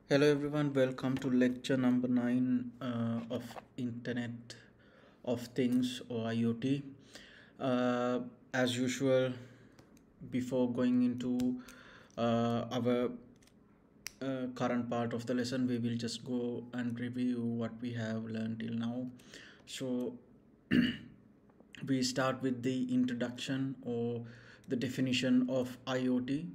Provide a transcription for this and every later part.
Hello everyone, welcome to lecture number 9 of Internet of Things or IoT. Uh, as usual, before going into our current part of the lesson, we will just go and review what we have learned till now. So, we start with the introduction or the definition of IoT.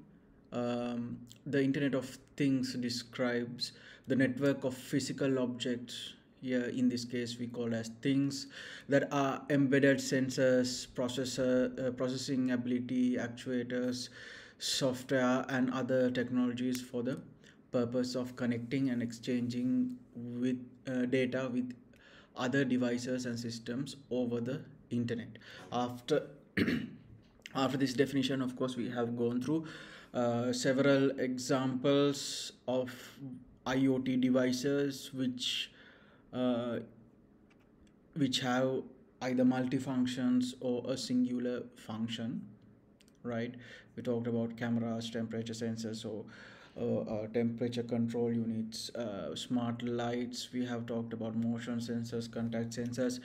The Internet of Things describes the network of physical objects. Here, in this case, we call as things that are embedded sensors, processing ability, actuators, software, and other technologies for the purpose of connecting and exchanging with data with other devices and systems over the internet. After after this definition, of course, we have gone through several examples of IoT devices uh, which have either multifunctions or a singular function, right? We talked about cameras, temperature sensors, so temperature control units, smart lights. We have talked about motion sensors, contact sensors,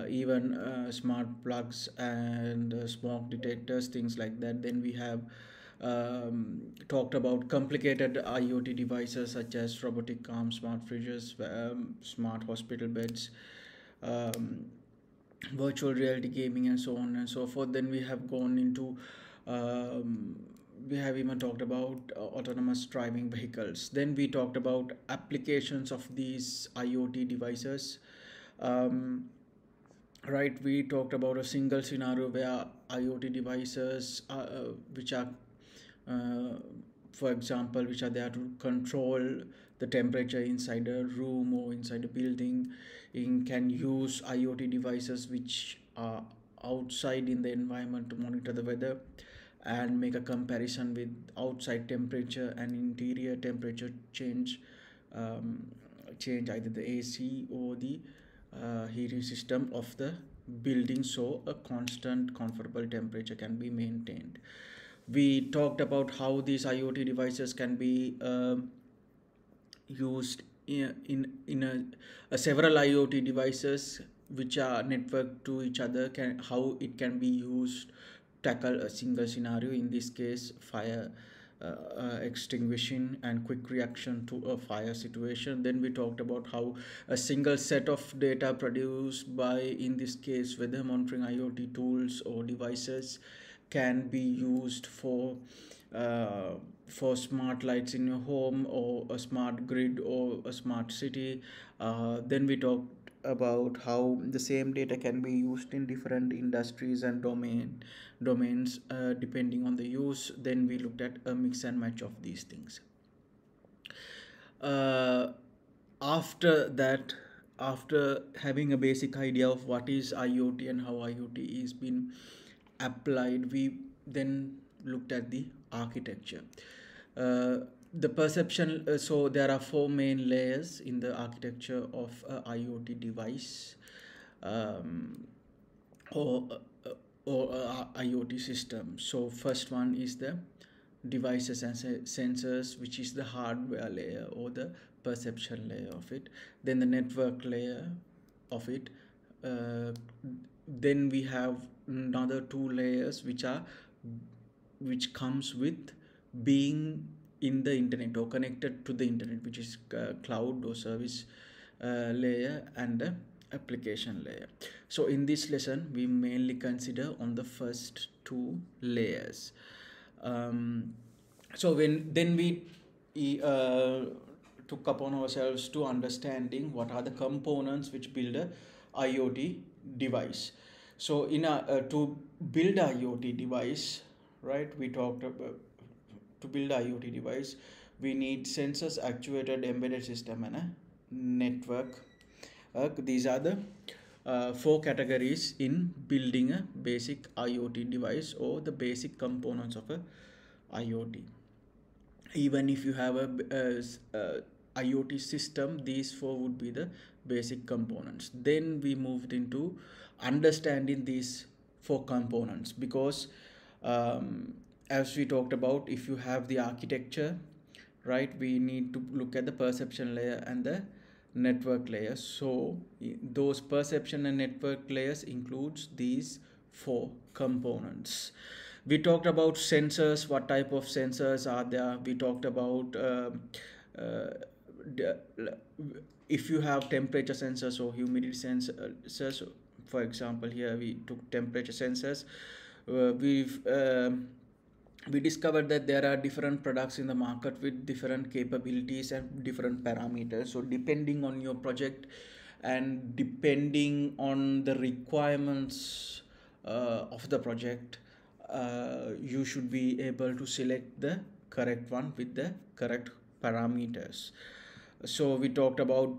even smart plugs and smoke detectors, things like that. Then we have talked about complicated IoT devices such as robotic arms, smart fridges, smart hospital beds, um, virtual reality gaming, and so on and so forth. Then we have gone into um, we have even talked about autonomous driving vehicles. Then we talked about applications of these IoT devices. um, right, we talked about a single scenario where IoT devices which are uh, for example, which are there to control the temperature inside a room or inside a building, can use IoT devices which are outside in the environment to monitor the weather and make a comparison with outside temperature and interior temperature um, change either the AC or the heating system of the building, so a constant comfortable temperature can be maintained. We talked about how these IoT devices can be used a several IoT devices which are networked to each other, can how it can be used tackle a single scenario, in this case fire extinguishing and quick reaction to a fire situation. Then we talked about how a single set of data produced by, in this case, weather monitoring IoT tools or devices can be used uh, for smart lights in your home or a smart grid or a smart city. Then we talked about how the same data can be used in different industries and domains depending on the use. Then we looked at a mix and match of these things. uh, After that, after having a basic idea of what is IoT and how IoT is being applied, we then looked at the architecture. The perception, so there are four main layers in the architecture of a IoT device, um, or IoT system. So first one is the devices and sensors, which is the hardware layer or the perception layer of it. Then the network layer of it. uh, then we have another two layers which comes with being in the internet or connected to the internet, which is cloud or service layer, and the application layer. So in this lesson we mainly consider on the first two layers. um, so when then we took upon ourselves to understanding what are the components which build a IoT device. So in a to build a IoT device, right, we talked about, to build a IoT device we need sensors, actuated embedded system, and a network. These are the four categories in building a basic IoT device or the basic components of a IoT. Even if you have a IoT system, these four would be the basic components. Then we moved into understanding these four components because, as we talked about, if you have the architecture, right? We need to look at the perception layer and the network layer. So those perception and network layers includes these four components. We talked about sensors, what type of sensors are there. We talked about uh, if you have temperature sensors or humidity sensors. For example, here we took temperature sensors. We discovered that there are different products in the market with different capabilities and different parameters. So depending on your project and depending on the requirements of the project, you should be able to select the correct one with the correct parameters. So we talked about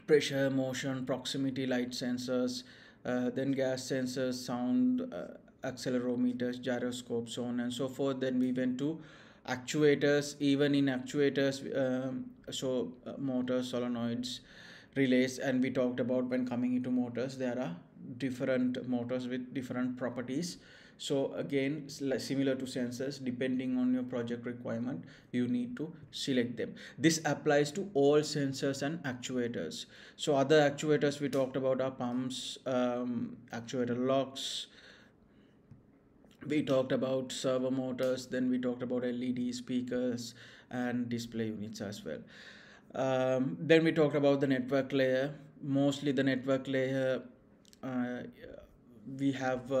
pressure, motion, proximity light sensors, then gas sensors, sound, accelerometers, gyroscopes, so on and so forth. Then we went to actuators. Even in actuators, motors, solenoids, relays, and we talked about when coming into motors, there are different motors with different properties. So again, similar to sensors, depending on your project requirement, you need to select them. This applies to all sensors and actuators. So other actuators we talked about are pumps, actuator locks, we talked about servo motors, then we talked about LED speakers and display units as well. Then we talked about the network layer. Mostly the network layer, uh, we have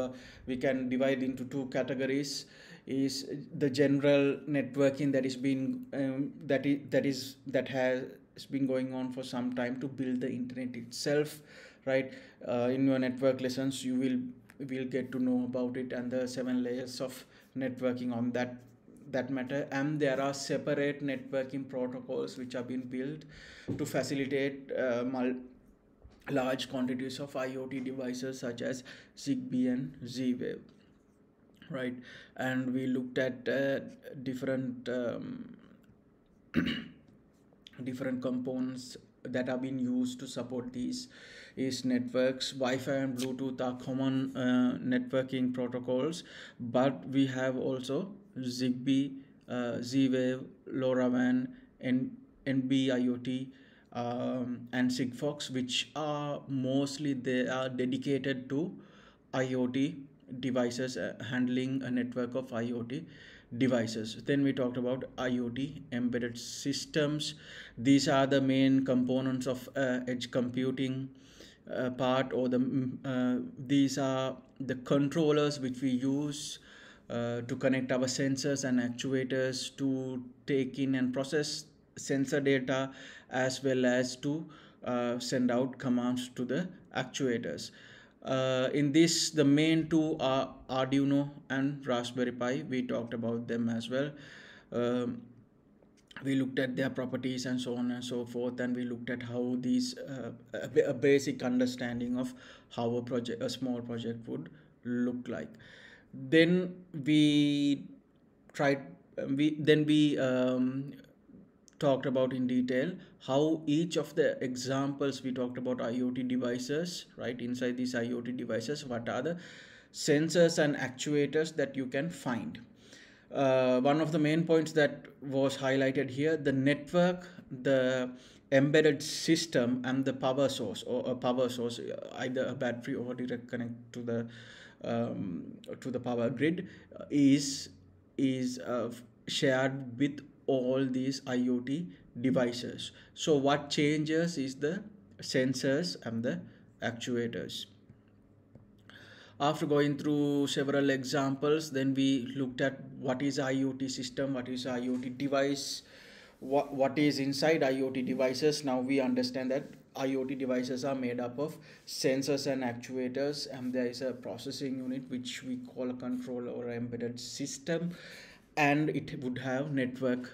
we can divide into two categories. Is the general networking that is being that has been going on for some time to build the internet itself, right? In your network lessons you will get to know about it and the 7 layers of networking on that matter. And there are separate networking protocols which have been built to facilitate large quantities of IoT devices such as Zigbee and Z-Wave, right? And we looked at different different components that have been used to support these is networks. Wi-Fi and Bluetooth are common networking protocols, but we have also Zigbee, Z-Wave, LoRaWAN, and NB-IoT, and Sigfox, which are mostly they are dedicated to IoT devices, handling a network of IoT devices. Then we talked about IoT embedded systems. These are the main components of edge computing part, or these are the controllers which we use to connect our sensors and actuators to take in and process sensor data, as well as to send out commands to the actuators. In this, the main two are Arduino and Raspberry Pi. We talked about them as well. Um, we looked at their properties and so on and so forth, and we looked at how these a basic understanding of how a small project would look like. Then we tried we talked about in detail how each of the examples we talked about IoT devices, right? Inside these IoT devices, what are the sensors and actuators that you can find? One of the main points that was highlighted here, the network, the embedded system, and the power source, or a power source, either a battery or direct connect to the power grid, is shared with all these IoT devices. So what changes is the sensors and the actuators. After going through several examples, then we looked at what is IoT system, what is IoT device, what is inside IoT devices. Now we understand that IoT devices are made up of sensors and actuators, and there is a processing unit which we call a controller or embedded system, and it would have network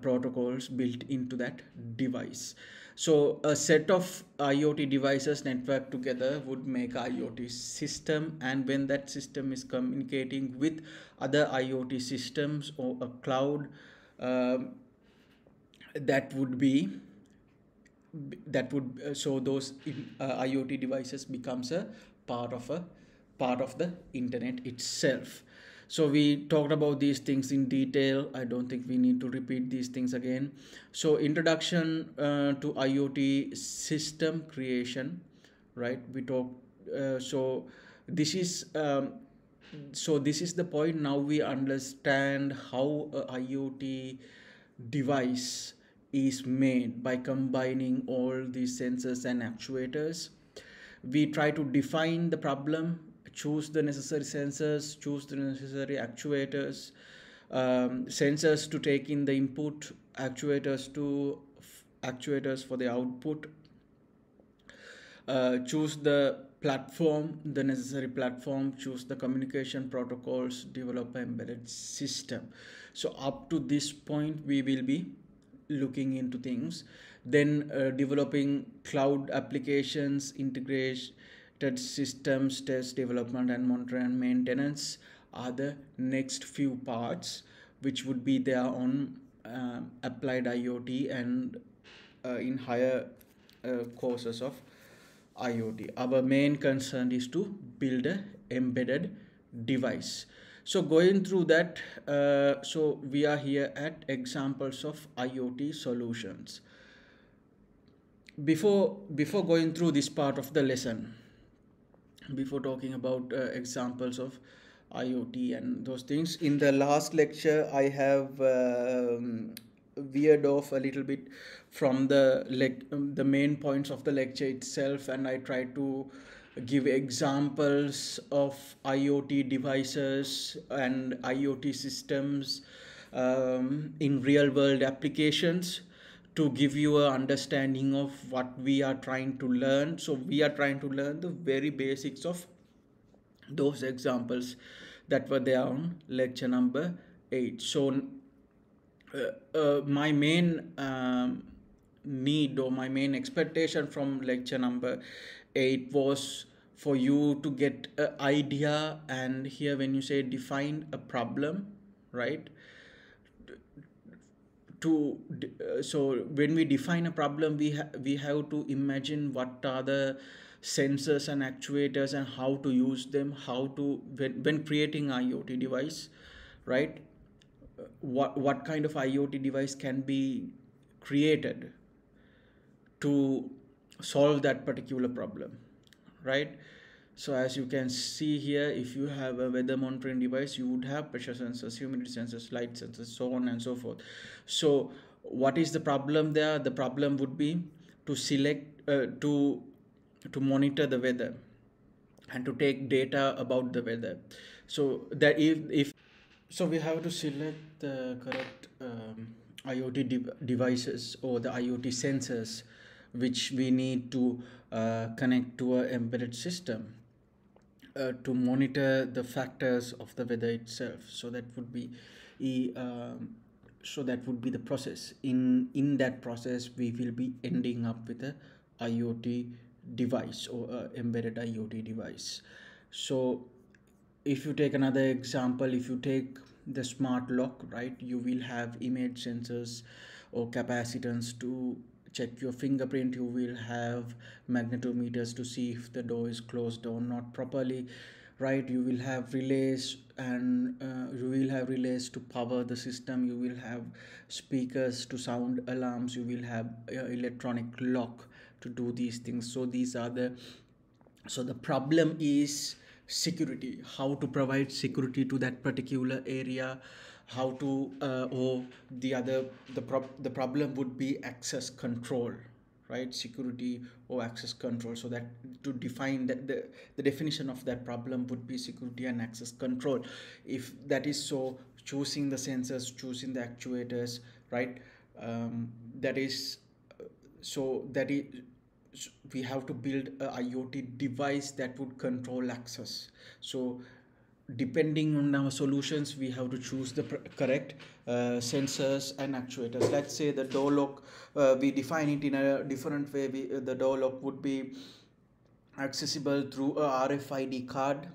protocols built into that device. So a set of IoT devices networked together would make IoT system, and when that system is communicating with other IoT systems or a cloud, um, that would be so those IoT devices becomes a part of the internet itself. So we talked about these things in detail. I don't think we need to repeat these things again. So introduction to IoT system creation, right? We talked. So this is this is the point. Now we understand how a IoT device is made by combining all these sensors and actuators. We try to define the problem, choose the necessary sensors, choose the necessary actuators, sensors to take in the input, actuators for the output, choose the platform, the necessary platform, choose the communication protocols, develop an embedded system. So up to this point we will be looking into things, then developing cloud applications, integrated systems, test development and monitoring and maintenance are the next few parts, which would be there on applied IoT and in higher courses of IoT. Our main concern is to build a embedded device. So going through that, so we are here at examples of IoT solutions. Before going through this part of the lesson, before talking about examples of IoT and those things, in the last lecture I have veered off a little bit from the main points of the lecture itself, and I try to give examples of IoT devices and IoT systems in real world applications to give you a understanding of what we are trying to learn. So we are trying to learn the very basics of those examples that were there on lecture number 8. So my main need or my main expectation from lecture number 8 was for you to get an idea, and here when you say define a problem, right, so when we define a problem, we have to imagine what are the sensors and actuators and how to use them, how to when creating IoT device, right, what kind of IoT device can be created to solve that particular problem, right? So as you can see here, if you have a weather monitoring device, you would have pressure sensors, humidity sensors, light sensors, so on and so forth. So what is the problem there? The problem would be to select to monitor the weather and to take data about the weather. So that if so we have to select the correct IoT devices or the IoT sensors which we need to connect to a embedded system to monitor the factors of the weather itself. So that would be that would be the process. In that process, we will be ending up with a IoT device or a embedded IoT device. So if you take another example, if you take the smart lock, right, you will have image sensors or capacitance to check your fingerprint. You will have magnetometers to see if the door is closed or not properly, right? You will have relays, and you will have relays to power the system. You will have speakers to sound alarms. You will have electronic lock to do these things. So these are the problem is security, how to provide security to that particular area, how to or the problem would be access control, right? Security or access control. So that to define that the definition of that problem would be security and access control. If that is so, choosing the sensors, choosing the actuators, right, that is so that is we have to build a IoT device that would control access. So depending on our solutions, we have to choose the correct sensors and actuators. Let's say the door lock, we define it in a different way. The door lock would be accessible through a RFID card.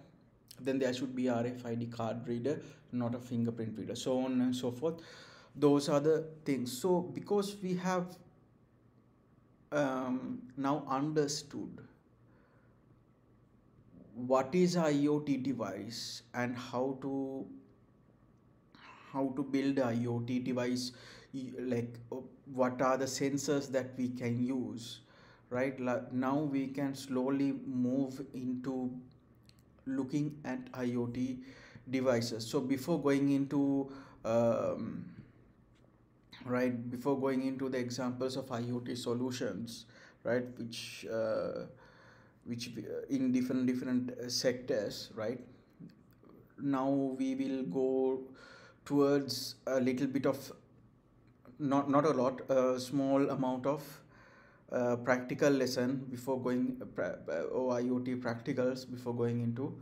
Then there should be RFID card reader, not a fingerprint reader, so on and so forth. Those are the things. So because we have now understood what is a IoT device and how to how to build a IoT device, like what are the sensors that we can use, right? Now we can slowly move into looking at IoT devices. So before going into before going into the examples of IoT solutions, right, in different sectors, right, now we will go towards a little bit of, not a lot, a small amount of practical lesson before going or IoT practicals before going into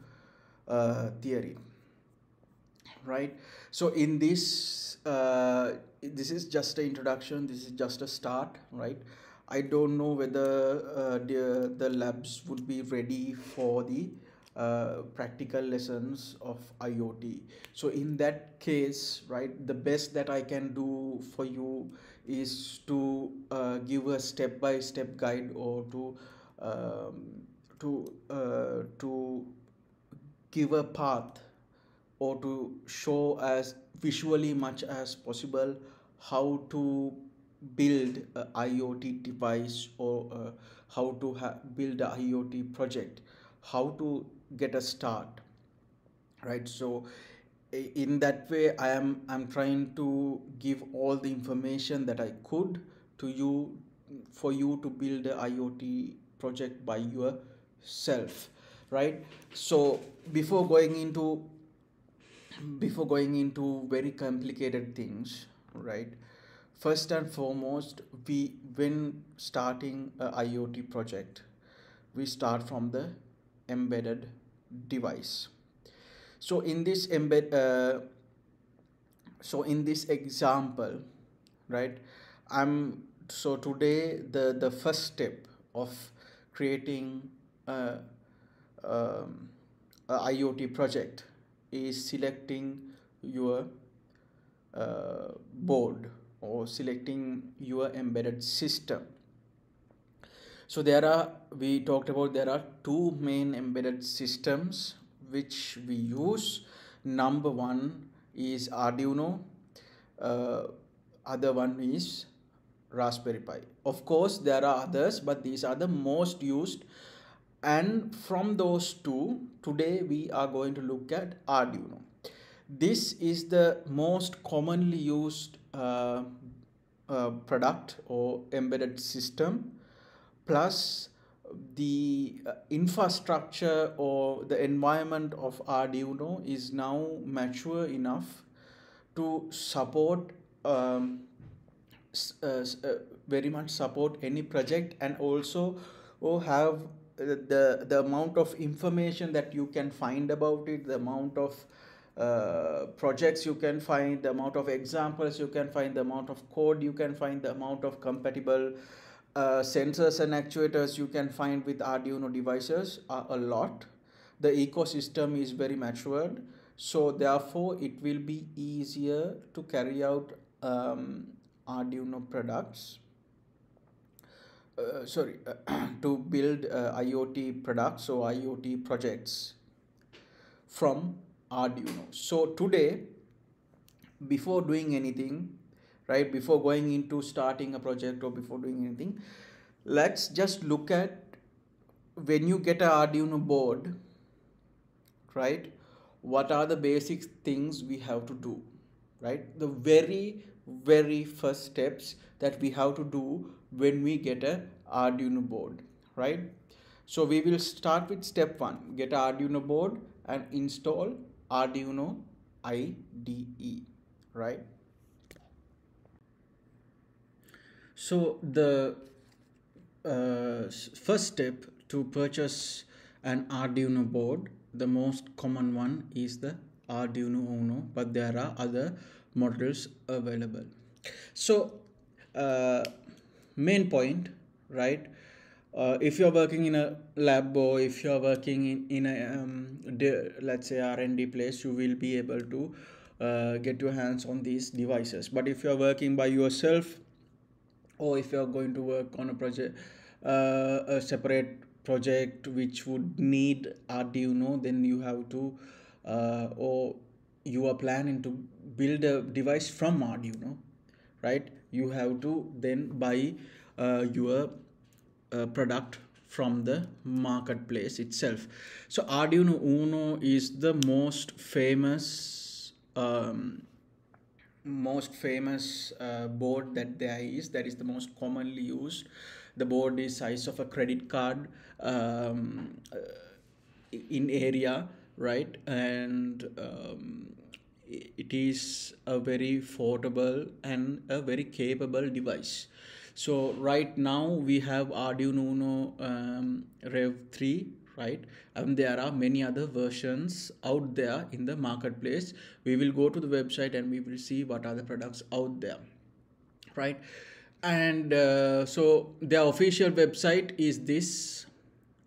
theory, right? So in this this is just an introduction, this is just a start, right? I don't know whether the labs would be ready for the practical lessons of IoT. So in that case, right, the best that I can do for you is to give a step-by-step guide, or to give a path, or to show as visually much as possible how to build a IoT device, or how to build a IoT project, how to get a start, right? So in that way I'm trying to give all the information that I could to you, for you to build a IoT project by yourself, right? So before going into very complicated things, right, first and foremost, when starting a IoT project, we start from the embedded device. So in this example, right, I'm so today the first step of creating a, um, a IoT project is selecting your board, or selecting your embedded system. So we talked about there are two main embedded systems which we use. Number one is Arduino, uh, other one is Raspberry Pi. Of course, there are others, but these are the most used. And from those two, today we are going to look at Arduino. This is the most commonly used product or embedded system, plus the infrastructure or the environment of Arduino is now mature enough to support very much support any project, and also have the amount of information that you can find about it, the amount of projects you can find, the amount of examples you can find, the amount of code you can find, the amount of compatible sensors and actuators you can find with Arduino devices are a lot. The ecosystem is very matured, so therefore it will be easier to carry out Arduino products. To build IoT products or IoT projects from Arduino. So today, before doing anything, right, before going into starting a project or before doing anything, let's just look at, when you get an Arduino board, right, what are the basic things we have to do, right? The very first steps that we have to do when we get a Arduino board, right? So we will start with step one, get an Arduino board and install Arduino IDE, right? So the first step to purchase an Arduino board, the most common one is the Arduino Uno, but there are other models available. So main point, right? If you're working in a lab, or if you're working in a let's say R&D place, you will be able to get your hands on these devices. But if you're working by yourself, or if you're going to work on a project, a separate project which would need Arduino, then you have to or you are planning to build a device from Arduino, right? You have to then buy your product from the marketplace itself. So Arduino Uno is the most famous board that there is, that is the most commonly used. The board is size of a credit card, in area, right? And it is a very affordable and a very capable device. So right now we have Arduino Uno Rev 3, right? And there are many other versions out there in the marketplace. We will go to the website and we will see what are the products out there, right? And so their official website is this,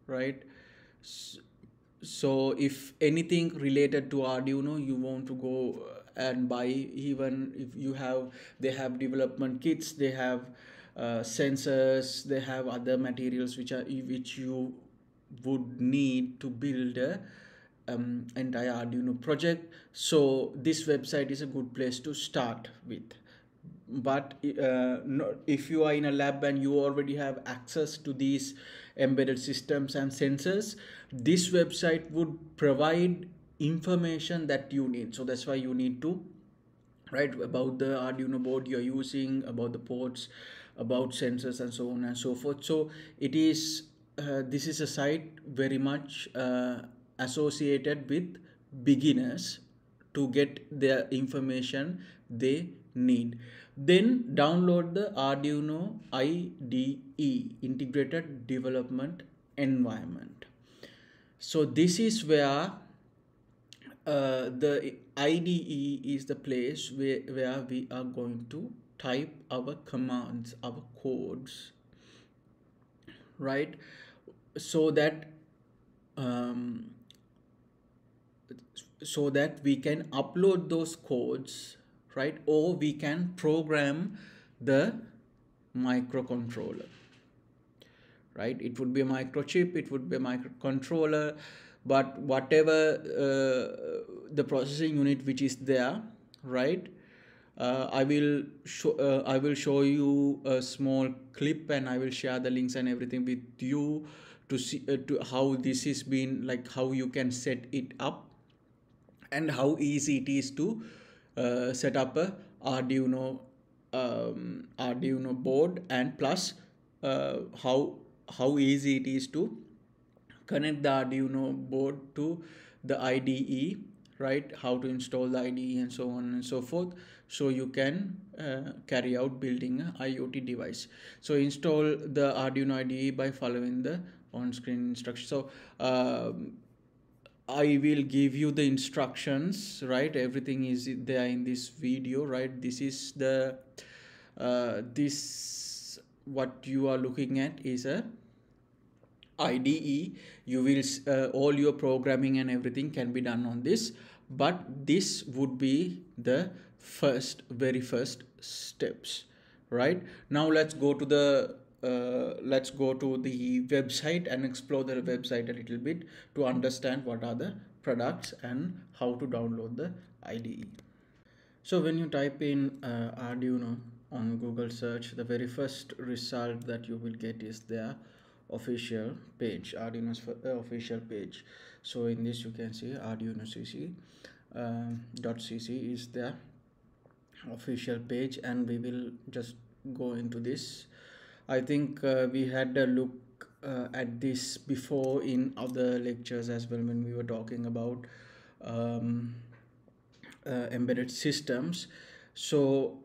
right? So if anything related to Arduino you want to go and buy, even if you have, they have development kits, they have sensors, they have other materials which you would need to build a entire Arduino project. So this website is a good place to start with. But no, if you are in a lab and you already have access to these embedded systems and sensors, this website would provide information that you need. So that's why you need to write about the Arduino board you're using, about the ports, about sensors, and so on and so forth. So it is this is a site very much associated with beginners to get the information they need. Then download the Arduino IDE, Integrated Development Environment. So this is where the IDE is the place where we are going to type our commands, our codes, right? So that um, so that we can upload those codes, right? Or we can program the microcontroller, right? It would be a microchip, it would be a microcontroller, but whatever the processing unit which is there, right? I will show you a small clip and I will share the links and everything with you to see to how this is been, like how you can set it up and how easy it is to set up a Arduino board, and plus how easy it is to connect the Arduino board to the IDE, right? How to install the IDE and so on and so forth, so you can carry out building a IoT device. So install the Arduino IDE by following the on-screen instructions. So I will give you the instructions, right? Everything is there in this video, right? This is the this what you are looking at is a IDE. You will all your programming and everything can be done on this, but this would be the very first steps, right? Now let's go to the website and explore the website a little bit to understand what are the products and how to download the IDE. So when you type in Arduino on Google search, the very first result that you will get is their official page, Arduino's official page. So in this you can see Arduino CC .cc is their official page, and we will just go into this. I think we had a look at this before in other lectures as well, when we were talking about embedded systems. So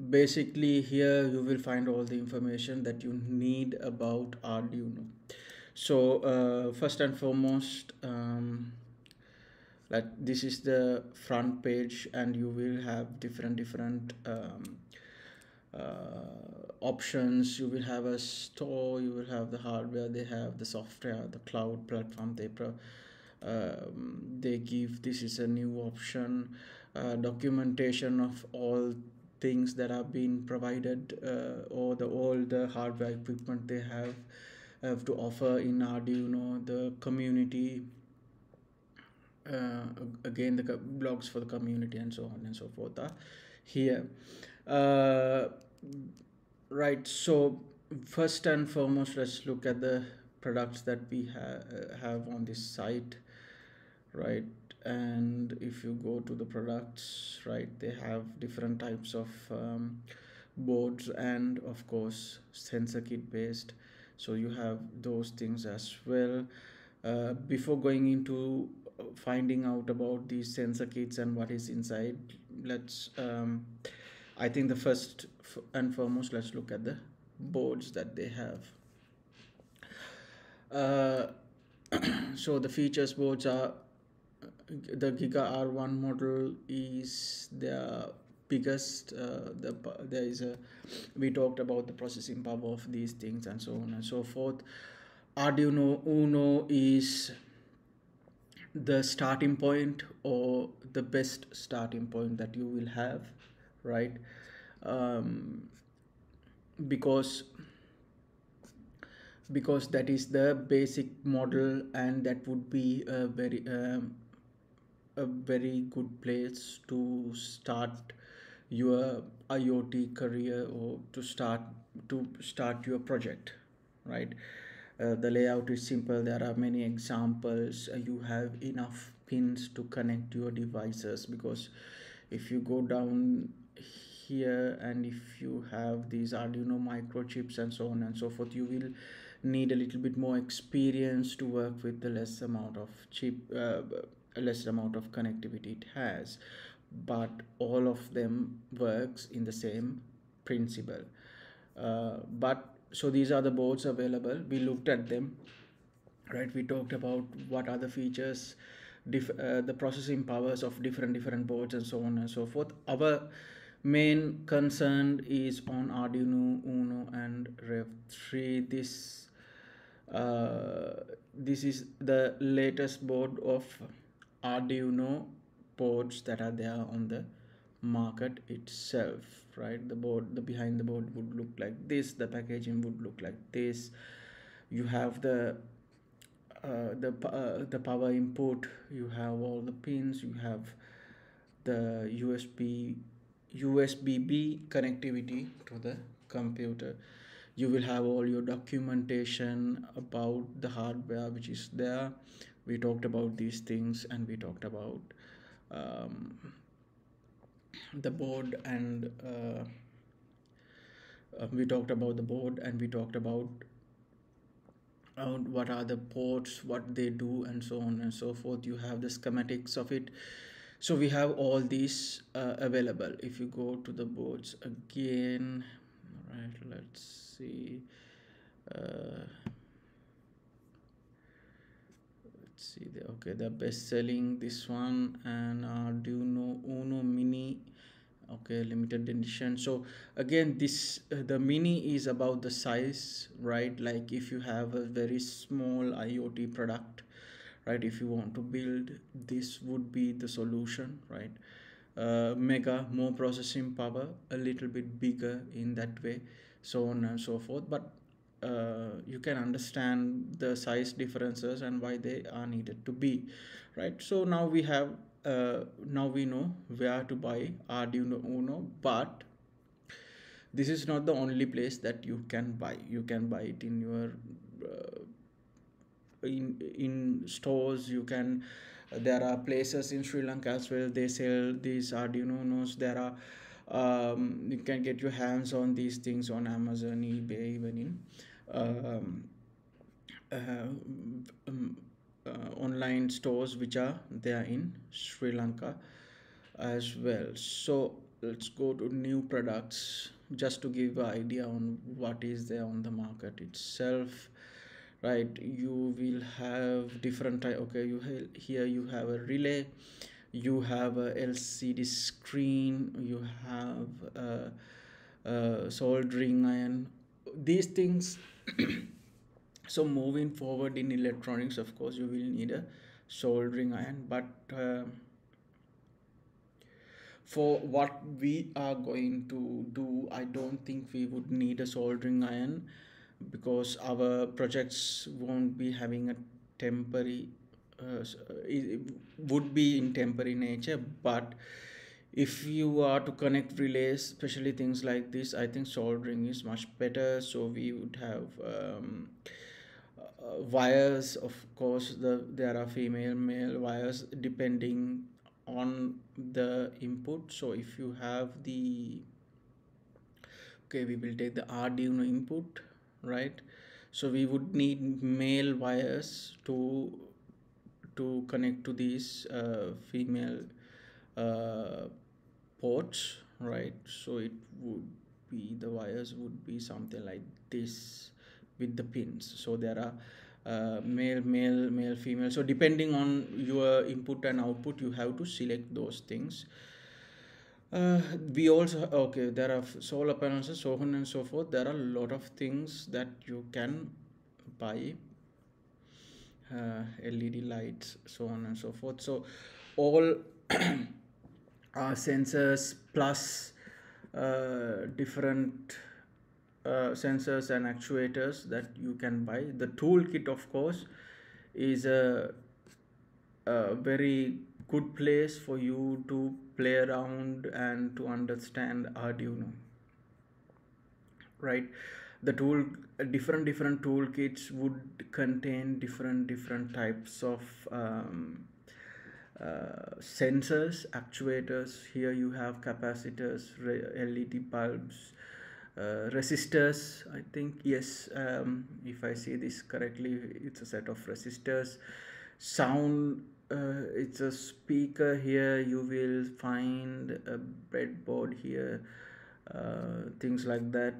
basically here you will find all the information that you need about Arduino. So first and foremost, like this is the front page, and you will have different options. You will have a store, you will have the hardware, they have the software, the cloud platform they give. This is a new option, documentation of all things that have been provided, or all the hardware equipment they have to offer in Arduino, the community again the blogs for the community and so on and so forth are here. uh, right, so first and foremost, let's look at the products that we have on this site, right? And if you go to the products, right, they have different types of boards and of course sensor kit based, so you have those things as well. Before going into finding out about these sensor kits and what is inside, let's I think the first and foremost, let's look at the boards that they have. uh, so the features boards are, the Giga R1 model is the biggest. There is a, we talked about the processing power of these things and so on and so forth. Arduino Uno is the starting point, or the best starting point that you will have, right? um, because that is the basic model, and that would be a very good place to start your IoT career, or to start your project, right? The layout is simple. There are many examples. You have enough pins to connect your devices, because if you go down here and if you have these Arduino microchips and so on and so forth, you will need a little bit more experience to work with the less amount of less amount of connectivity it has, but all of them works in the same principle. But so these are the boards available. We looked at them, right? We talked about what are the features, the processing powers of different boards and so on and so forth. Our main concern is on Arduino Uno and Rev 3. This is the latest board of Arduino boards that are there on the market itself, right? The board, the behind the board would look like this, the packaging would look like this. You have the power input, you have all the pins, you have the USB-B connectivity to the computer. You will have all your documentation about the hardware which is there. We talked about these things, and we talked about um, the board, and we talked about the board, and we talked about what are the ports, what they do, and so on and so forth. You have the schematics of it. So we have all these available. If you go to the boards again, right, let's see. uh, let's see the, okay, the best selling, this one, and Arduino Uno Mini, okay, limited edition. So again, this the mini is about the size, right? Like if you have a very small IoT product, right, if you want to build, this would be the solution, right? Mega, more processing power, a little bit bigger in that way, so on and so forth. But you can understand the size differences and why they are needed to be, right? So now we have now we know where to buy Arduino Uno, but this is not the only place that you can buy. You can buy it in your in stores. You can there are places in Sri Lanka as well, they sell these Arduino Unos. There are you can get your hands on these things on Amazon, eBay, even in um, uh, um, online stores which are there in Sri Lanka as well. So let's go to new products, just to give an idea on what is there on the market itself, right? You will have different type. Okay, here you have a relay, you have a LCD screen, you have a soldering iron, these things. So moving forward in electronics, of course you will need a soldering iron, but for what we are going to do, I don't think we would need a soldering iron, because our projects won't be having a temporary it would be in temporary nature, but if you are to connect relays, especially things like this, I think soldering is much better. So we would have wires, of course. There are female male wires depending on the input. So if you have the, okay, we will take the Arduino input, right? So we would need male wires to connect to these female uh, ports, right? So it would be, the wires would be something like this with the pins. So there are male female, so depending on your input and output you have to select those things. We also, okay, there are solar panels and so on and so forth. There are a lot of things that you can buy, LED lights, so on and so forth. So all sensors plus different sensors and actuators that you can buy. The toolkit, of course, is a very good place for you to play around and to understand Arduino, right? The tool, different toolkits would contain different types of sensors, actuators. Here you have capacitors, LED bulbs, resistors. I think, yes, if I see this correctly, it's a set of resistors. Sound, it's a speaker. Here you will find a breadboard here, things like that.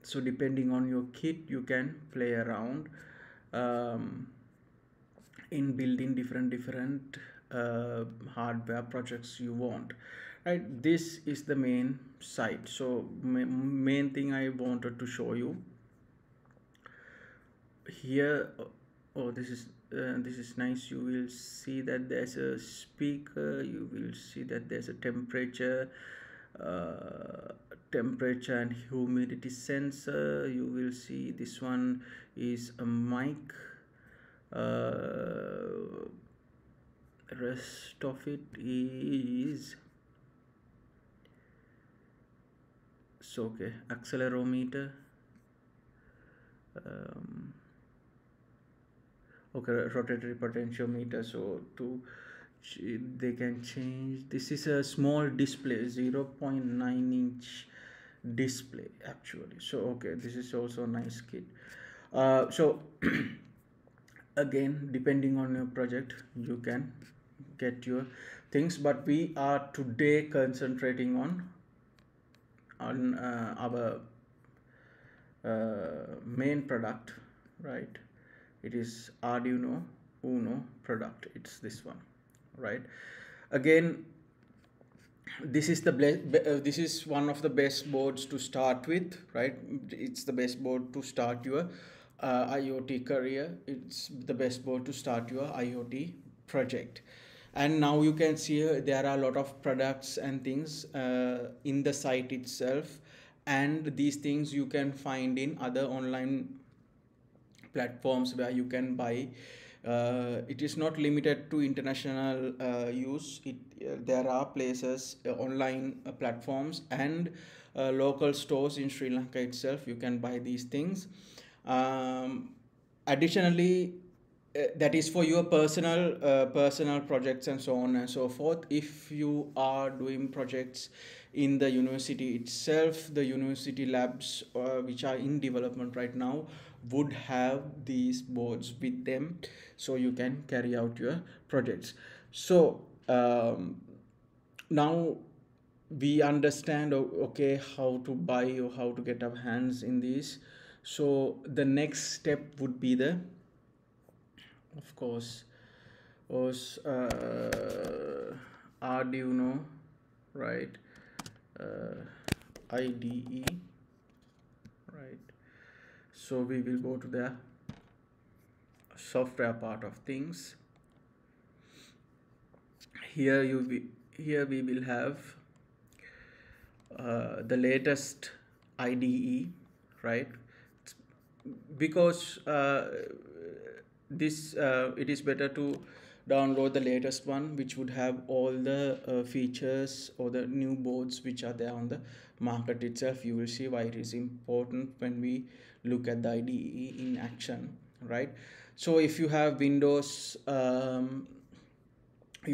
So depending on your kit you can play around in building different hardware projects you want, right? This is the main site. So main thing I wanted to show you here. Oh, this is nice. You will see that there's a speaker, you will see that there's a temperature and humidity sensor. You will see this one is a mic. Rest of it is, so okay, accelerometer, okay, rotatory potentiometer. So they can change. This is a small display, 0.9 inch display actually. So okay, this is also a nice kit. So again, depending on your project you can get your things, but we are today concentrating on our main product, right? It is Arduino Uno product. It's this one, right? Again, this is this is one of the best boards to start with, right? It's the best board to start your IoT career. It's the best board to start your IoT project. And now you can see there are a lot of products and things in the site itself, and these things you can find in other online platforms where you can buy. It is not limited to international use. There are places, online platforms and local stores in Sri Lanka itself. You can buy these things. Additionally, that is for your personal projects and so on and so forth. If you are doing projects in the university itself, the university labs which are in development right now would have these boards with them, so you can carry out your projects. So now we understand, okay, how to buy or how to get our hands in these. So the next step would be the, of course, was Arduino, right? IDE, right? So we will go to the software part of things. Here here we will have the latest IDE, right? Because this it is better to download the latest one, which would have all the features or the new boards which are there on the market itself. You will see why it is important when we look at the IDE in action, right? So if you have Windows, you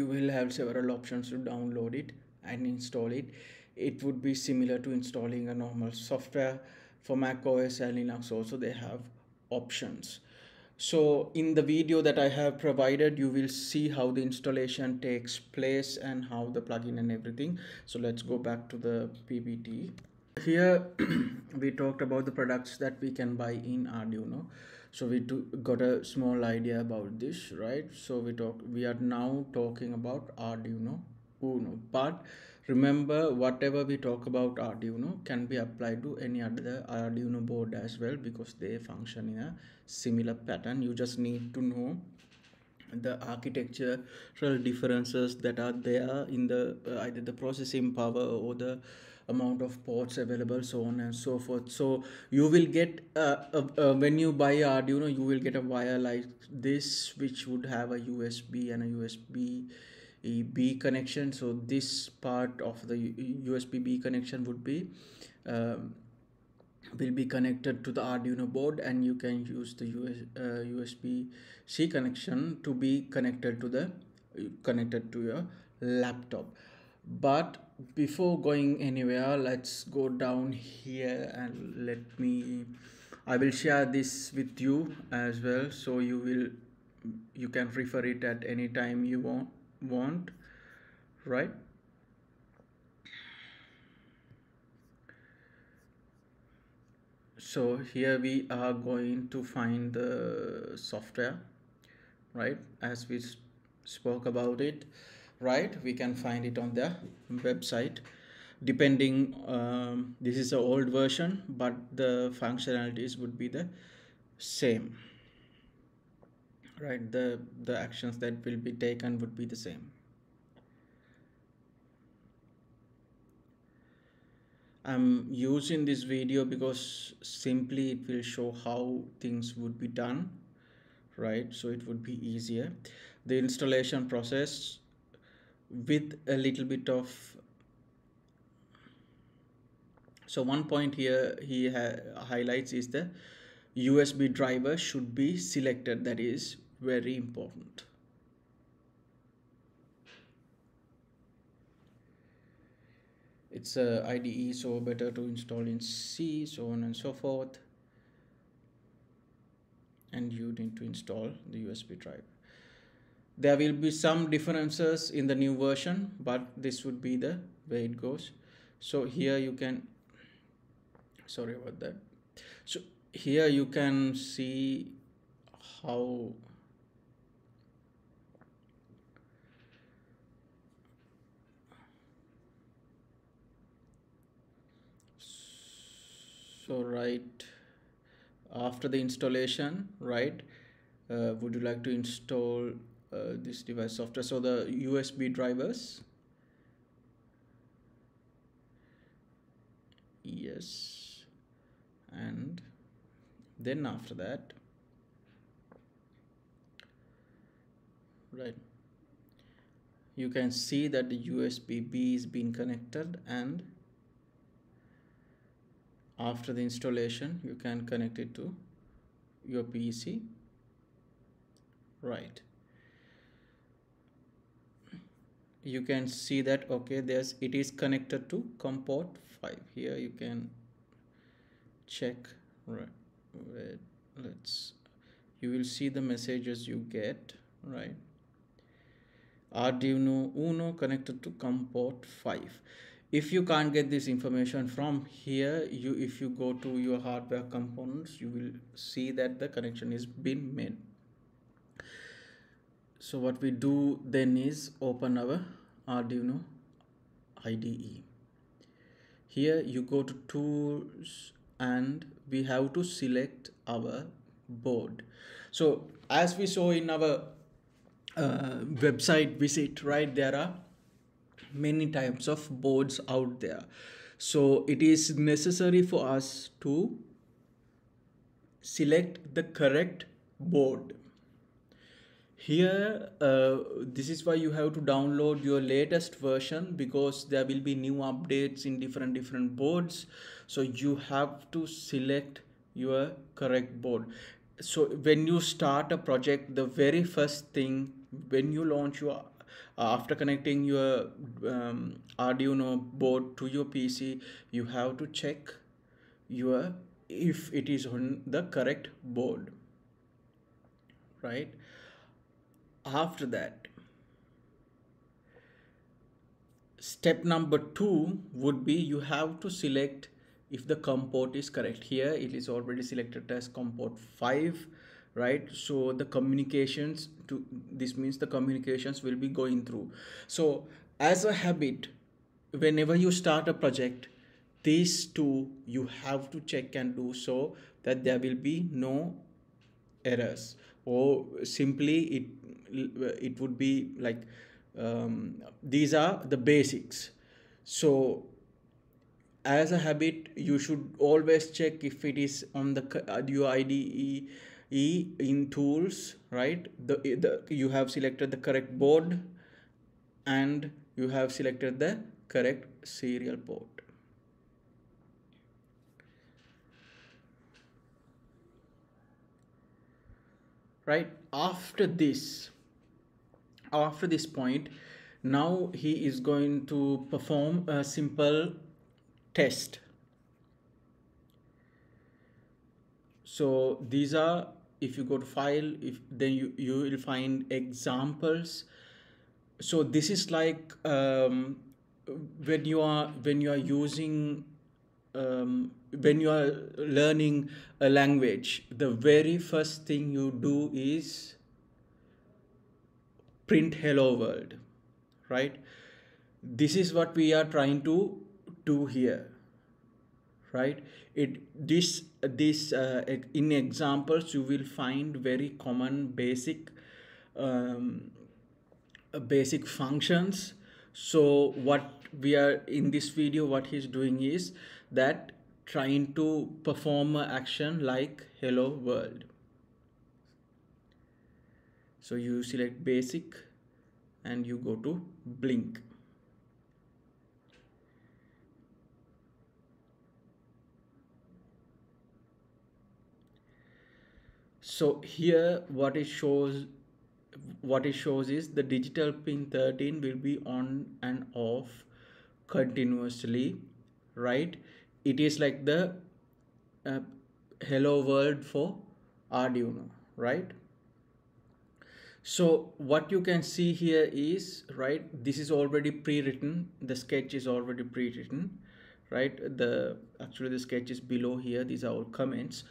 will have several options to download it and install it. It would be similar to installing a normal software. For Mac OS and Linux also they have options. So in the video that I have provided, you will see how the installation takes place and how the plugin and everything. So let's go back to the PPT. Here we talked about the products that we can buy in Arduino. So got a small idea about this, right? So we are now talking about Arduino Uno. But remember, whatever we talk about Arduino can be applied to any other Arduino board as well, because they function in a similar pattern. You just need to know the architectural differences that are there in the either the processing power or the amount of ports available, so on and so forth. So you will get when you buy Arduino, you will get a wire like this, which would have a USB and a USB B connection. So this part of the USB B connection would be um, will be connected to the Arduino board, and you can use the USB-C connection to be connected to your laptop. But before going anywhere, let's go down here and I will share this with you as well, so you can refer it at any time you want, right? So here we are going to find the software, right? As we spoke about it, right? We can find it on the website. Depending, this is an old version, but the functionalities would be the same, right? The actions that will be taken would be the same. I'm using this video because simply it will show how things would be done, right? So it would be easier. The installation process with a little bit of, so one point here he highlights is the USB driver should be selected. That is very important. It's a IDE, so better to install in C, so on and so forth. And you need to install the USB drive. There will be some differences in the new version, but this would be the way it goes. So here you can, sorry about that. So here you can see how so right after the installation, right, would you like to install this device software? So the USB drivers, yes, and then after that, right, you can see that the USB B is being connected, and after the installation you can connect it to your PC, right? You can see that, okay, it is connected to COM port 5. Here you can check, right? You will see the messages you get, right? Arduino Uno connected to COM port 5. If you can't get this information from here, if you go to your hardware components, you will see that the connection is been made. So what we do then is open our Arduino IDE. Here you go to tools and we have to select our board. So as we saw in our website visit, right, there are many types of boards out there. So it is necessary for us to select the correct board. Here, this is why you have to download your latest version, because there will be new updates in different boards. So you have to select your correct board. So when you start a project, the very first thing when you launch your after connecting your Arduino board to your PC, you have to check your if it is on the correct board, right? After that, step number 2 would be you have to select if the COM port is correct. Here it is already selected as COM port 5, right? So the communications to this means the communications will be going through. So as a habit, whenever you start a project, these two you have to check and do, so that there will be no errors, or simply it would be like these are the basics. So as a habit, you should always check if it is on the your IDE in tools, right? The you have selected the correct board and you have selected the correct serial port. Right after this point, now he is going to perform a simple test. So these are, if you go to file, if then you will find examples. So this is like when you are using when you are learning a language, the very first thing you do is print hello world, right? This is what we are trying to do here, right? In examples you will find very common um, basic functions. So what we are in this video, what he's doing is that trying to perform an action like hello world. So you select basic and you go to blink. So here what it shows is the digital pin 13 will be on and off continuously, right? It is like the uh, hello world for Arduino, right? So what you can see here is, right, this is already pre-written, the sketch is already pre-written, right? Actually the sketch is below here, these are all comments.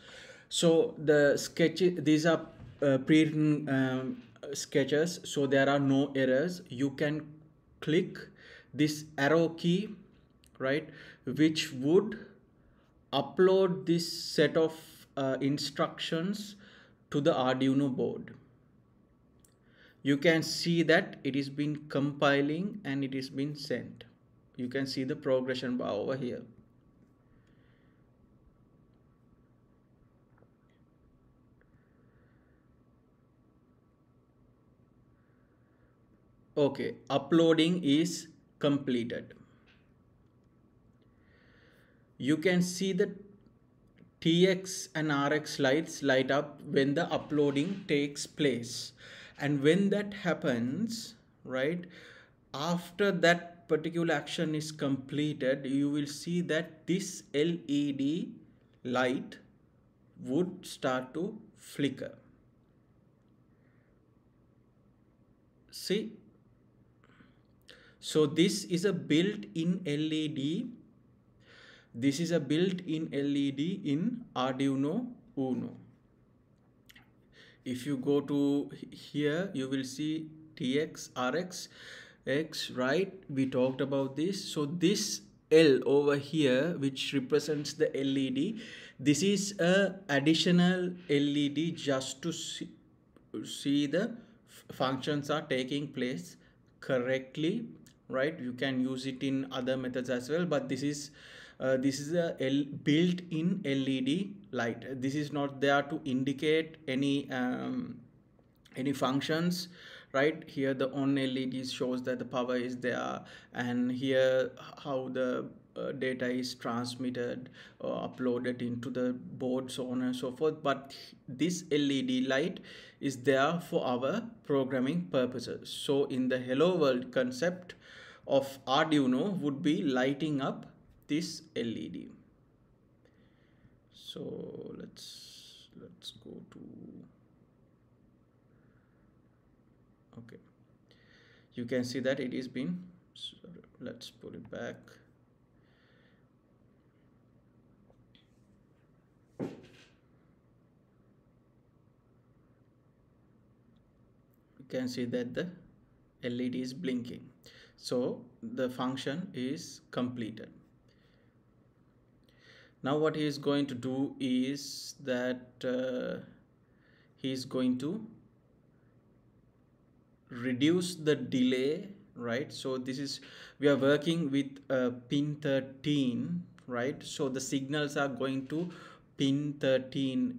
So the sketch, these are pre-written sketches, so there are no errors. You can click this arrow key, right, which would upload this set of instructions to the Arduino board. You can see that it is been compiling and it is been sent. You can see the progression bar over here. Okay, uploading is completed. You can see the TX and RX lights light up when the uploading takes place. And when that happens, right, after that particular action is completed, you will see that this LED light would start to flicker. See, so this is a built-in LED. This is a built-in LED in Arduino Uno. If you go to here, you will see TX, RX, X, right? We talked about this. So this L over here, which represents the LED, this is a additional LED just to see the functions are taking place correctly, right? You can use it in other methods as well, but this is a built-in LED light. This is not there to indicate any any functions. Right here the on LED shows that the power is there, and here how the data is transmitted or uploaded into the board, so on and so forth. But this LED light is there for our programming purposes. So in the hello world concept of Arduino would be lighting up this LED. So let's go to, okay, you can see that it is been, let's put it back. You can see that the LED is blinking, so the function is completed. Now what he is going to do is that he is going to reduce the delay, right? So this is, we are working with pin 13, right? So the signals are going to pin 13,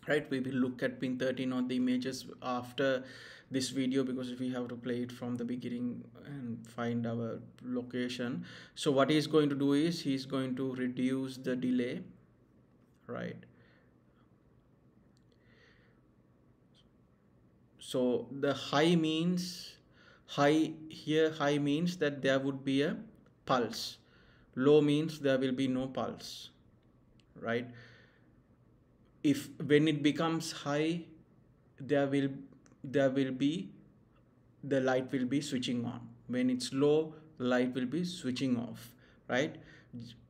right? We will look at pin 13 on the images after this video, because we have to play it from the beginning and find our location. So what he is going to do is he's going to reduce the delay, right? So the high means, high here, high means that there would be a pulse. Low means there will be no pulse, right? If when it becomes high, there will be, the light will be switching on. When it's low, the light will be switching off, right?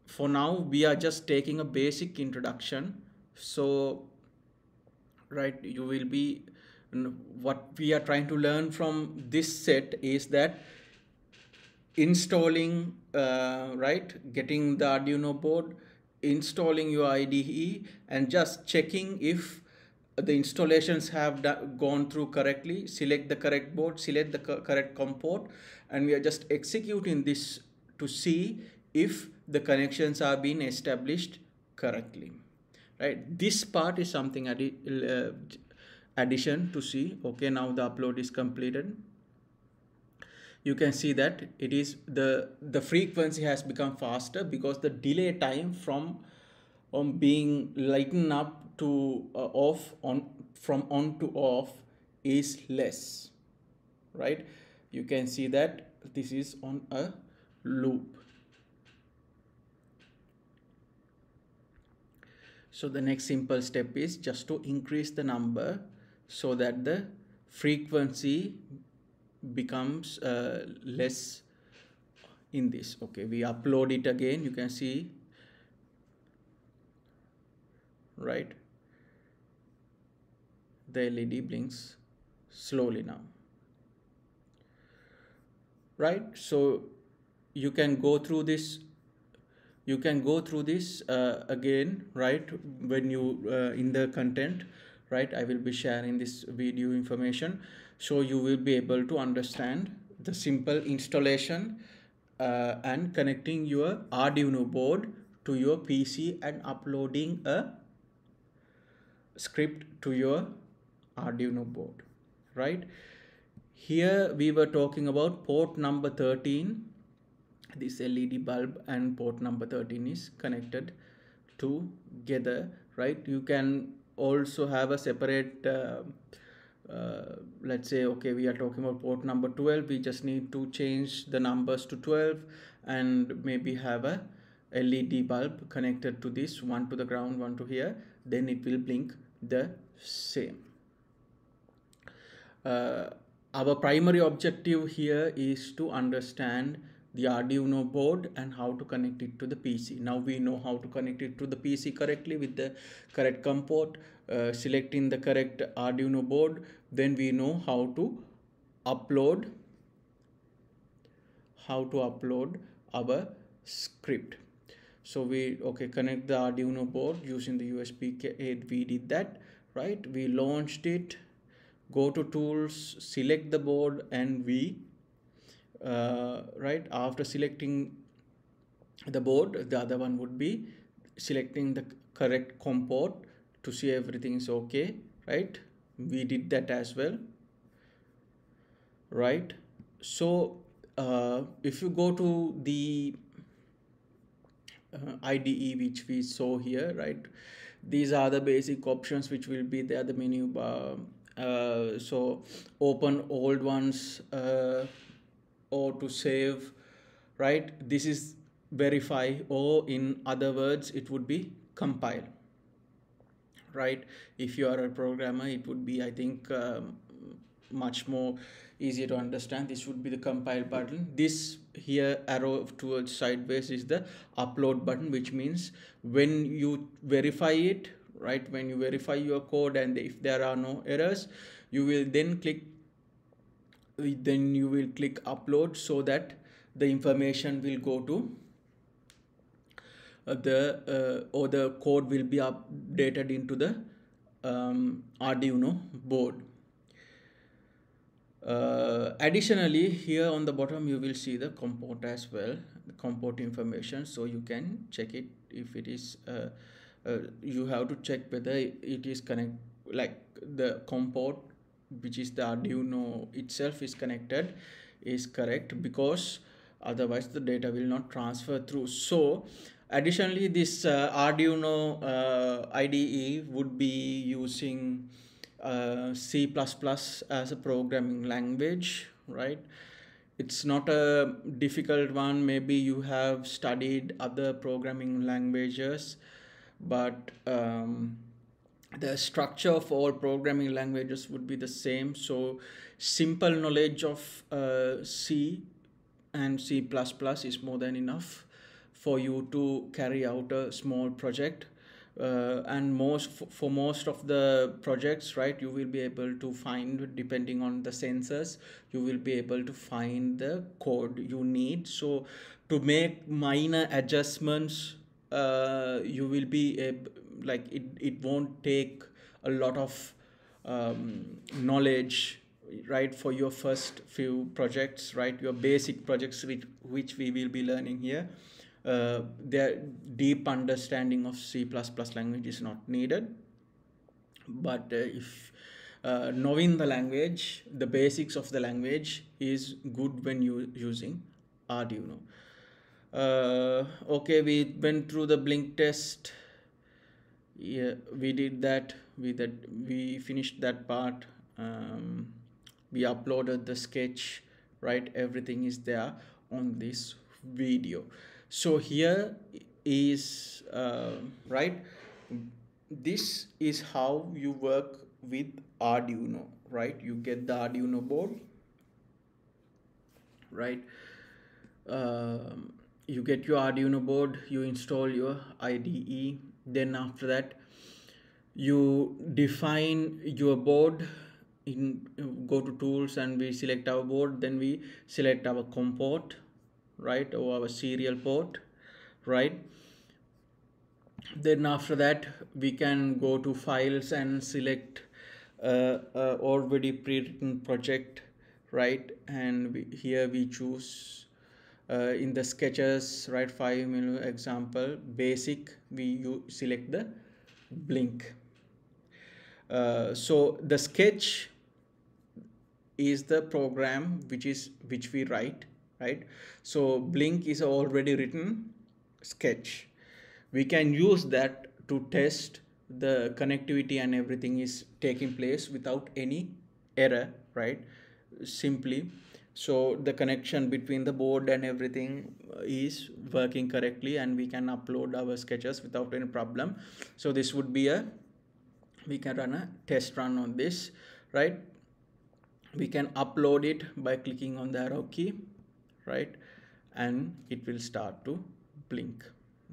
For now we are just taking a basic introduction. So right, you will be, what we are trying to learn from this set is that installing, right, getting the Arduino board, installing your IDE, and just checking if the installations have gone through correctly. Select the correct board, select the correct COM port, and we are just executing this to see if the connections are being established correctly, right? This part is something addition to see. Okay, now the upload is completed. You can see that it is the frequency has become faster, because the delay time from being lighten up to off, on from on to off, is less, right? You can see that this is on a loop. So the next simple step is just to increase the number so that the frequency becomes less in this. Okay, we upload it again. You can see, right, the LED blinks slowly now, right? So you can go through this, again, right, when you in the content, right? I will be sharing this video information, so you will be able to understand the simple installation and connecting your Arduino board to your PC and uploading a script to your Arduino board, right? Here we were talking about port number 13. This LED bulb and port number 13 is connected together, right? You can also have a separate let's say, okay, we are talking about port number 12. We just need to change the numbers to 12 and maybe have a LED bulb connected to this, one to the ground, one to here, then it will blink the same. Our primary objective here is to understand the Arduino board and how to connect it to the PC. Now we know how to connect it to the PC correctly with the correct COM port, selecting the correct Arduino board. Then we know how to upload our script. So we, okay, connect the Arduino board using the USB 8. We did that, right? We launched it. Go to tools, select the board, and we right, after selecting the board, the other one would be selecting the correct COM port to see everything is okay, right? We did that as well, right? So if you go to the IDE which we saw here, right? These are the basic options which will be there, the menu bar. So open old ones, or to save, right? This is verify, or in other words, it would be compile, right? If you are a programmer, it would be, I think, much more easier to understand. This would be the compile button. This here arrow towards sideways is the upload button, which means when you verify it, right, when you verify your code and if there are no errors, you will then click upload, so that the information will go to the code will be updated into the Arduino board. Additionally, here on the bottom you will see the comport as well, the comport information, so you can check it if it is you have to check whether it is connect, like the comport which is the Arduino itself is connected is correct, because otherwise the data will not transfer through. So additionally, this Arduino IDE would be using C++ as a programming language, right? It's not a difficult one. Maybe you have studied other programming languages, but the structure of all programming languages would be the same. So simple knowledge of C and C++ is more than enough for you to carry out a small project. And for most of the projects, right, you will be able to find, depending on the sensors, you will be able to find the code you need. So to make minor adjustments, you will be like it won't take a lot of knowledge, right, for your first few projects, right, your basic projects which we will be learning here. Their deep understanding of C++ language is not needed, but if knowing the language, the basics of the language is good when you using Arduino. Okay, we went through the blink test. Yeah, we did that. We finished that part. We uploaded the sketch, right? Everything is there on this video. So here is right. This is how you work with Arduino, right? You get the Arduino board, right? You get your Arduino board, you install your IDE, then after that you define your board. Go to tools and we select our board, then we select our COM port, right, or our serial port, right. Then after that we can go to files and select already pre-written project, right, and here we choose in the sketches, right, 5mm example basic, you select the blink. So the sketch is the program which we write, right. So blink is already written sketch. We can use that to test the connectivity and everything is taking place without any error, right, simply. So the connection between the board and everything is working correctly, and we can upload our sketches without any problem. So this would be we can run a test run on this, right. We can upload it by clicking on the arrow key, right, and it will start to blink.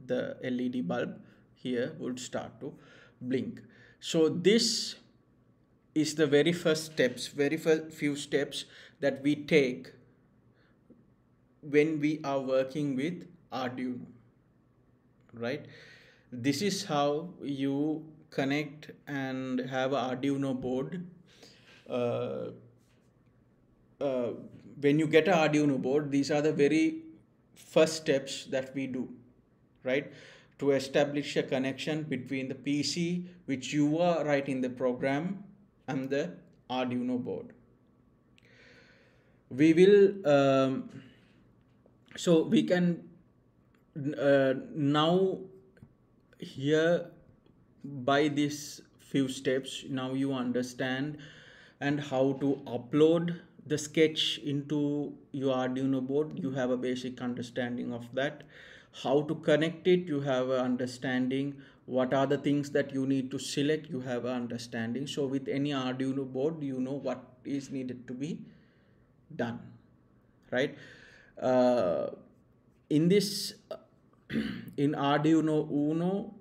The LED bulb here would start to blink. So this is the very first few steps that we take when we are working with Arduino, right. This is how you connect and have an Arduino board. When you get an Arduino board, these are the very first steps that we do, right, to establish a connection between the PC which you are writing the program and the Arduino board. We will so we can now here, by these few steps, now you understand and how to upload the sketch into your Arduino board. You have a basic understanding of that. How to connect it, you have an understanding. What are the things that you need to select, you have an understanding. So with any Arduino board, you know what is needed to be done, right? uh, in this in Arduino Uno,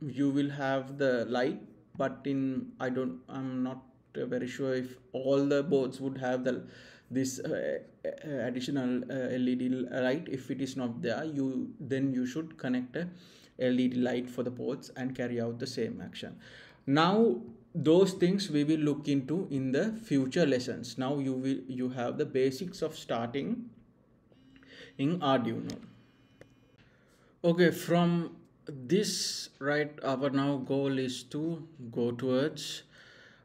you will have the light, but I'm not very sure if all the boards would have the this additional LED light. If it is not there, you should connect a LED light for the ports and carry out the same action. Now those things we will look into in the future lessons. Now you have the basics of starting in Arduino. Okay, from this, right, our now goal is to go towards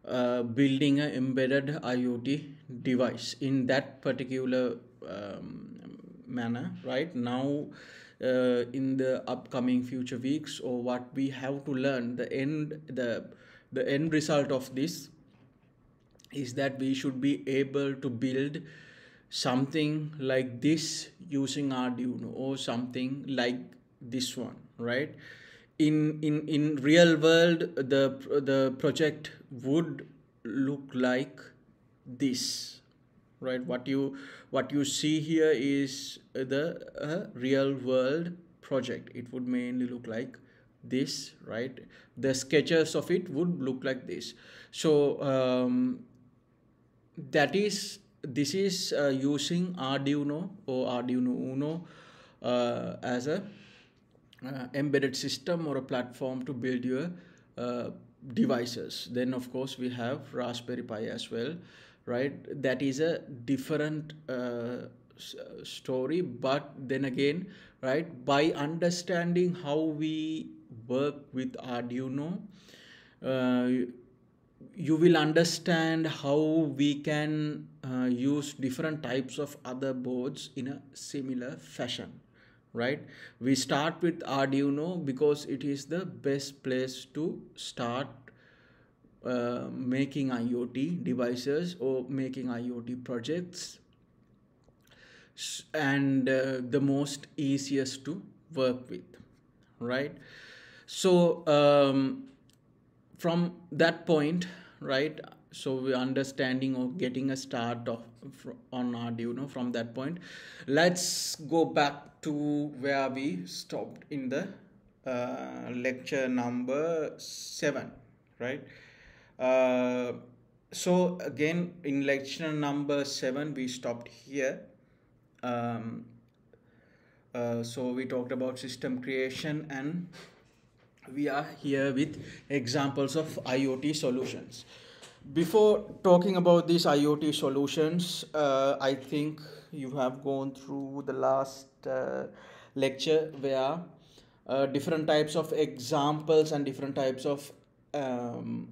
building an embedded IoT device in that particular manner, right? Now, in the upcoming future weeks, or what we have to learn, the end result of this is that we should be able to build something like this using Arduino, or something like this one, right? In real world, the project would look like this, right? What you see here is the real world project. It would mainly look like this, right? The sketches of it would look like this. So this is using Arduino or Arduino Uno as a embedded system or a platform to build your devices. Then of course we have Raspberry Pi as well, right? That is a different story, but then again, right, by understanding how we work with Arduino, you will understand how we can use different types of other boards in a similar fashion, right? We start with Arduino because it is the best place to start making IoT devices or making IoT projects, and the most easiest to work with, right? So from that point, right, so we're understanding or getting a start of on Arduino. From that point, let's go back to where we stopped in the lecture number 7, right? So again, in lecture number 7 we stopped here. So we talked about system creation, and we are here with examples of IoT solutions. Before talking about these IoT solutions, I think you have gone through the last lecture where different types of examples and different types of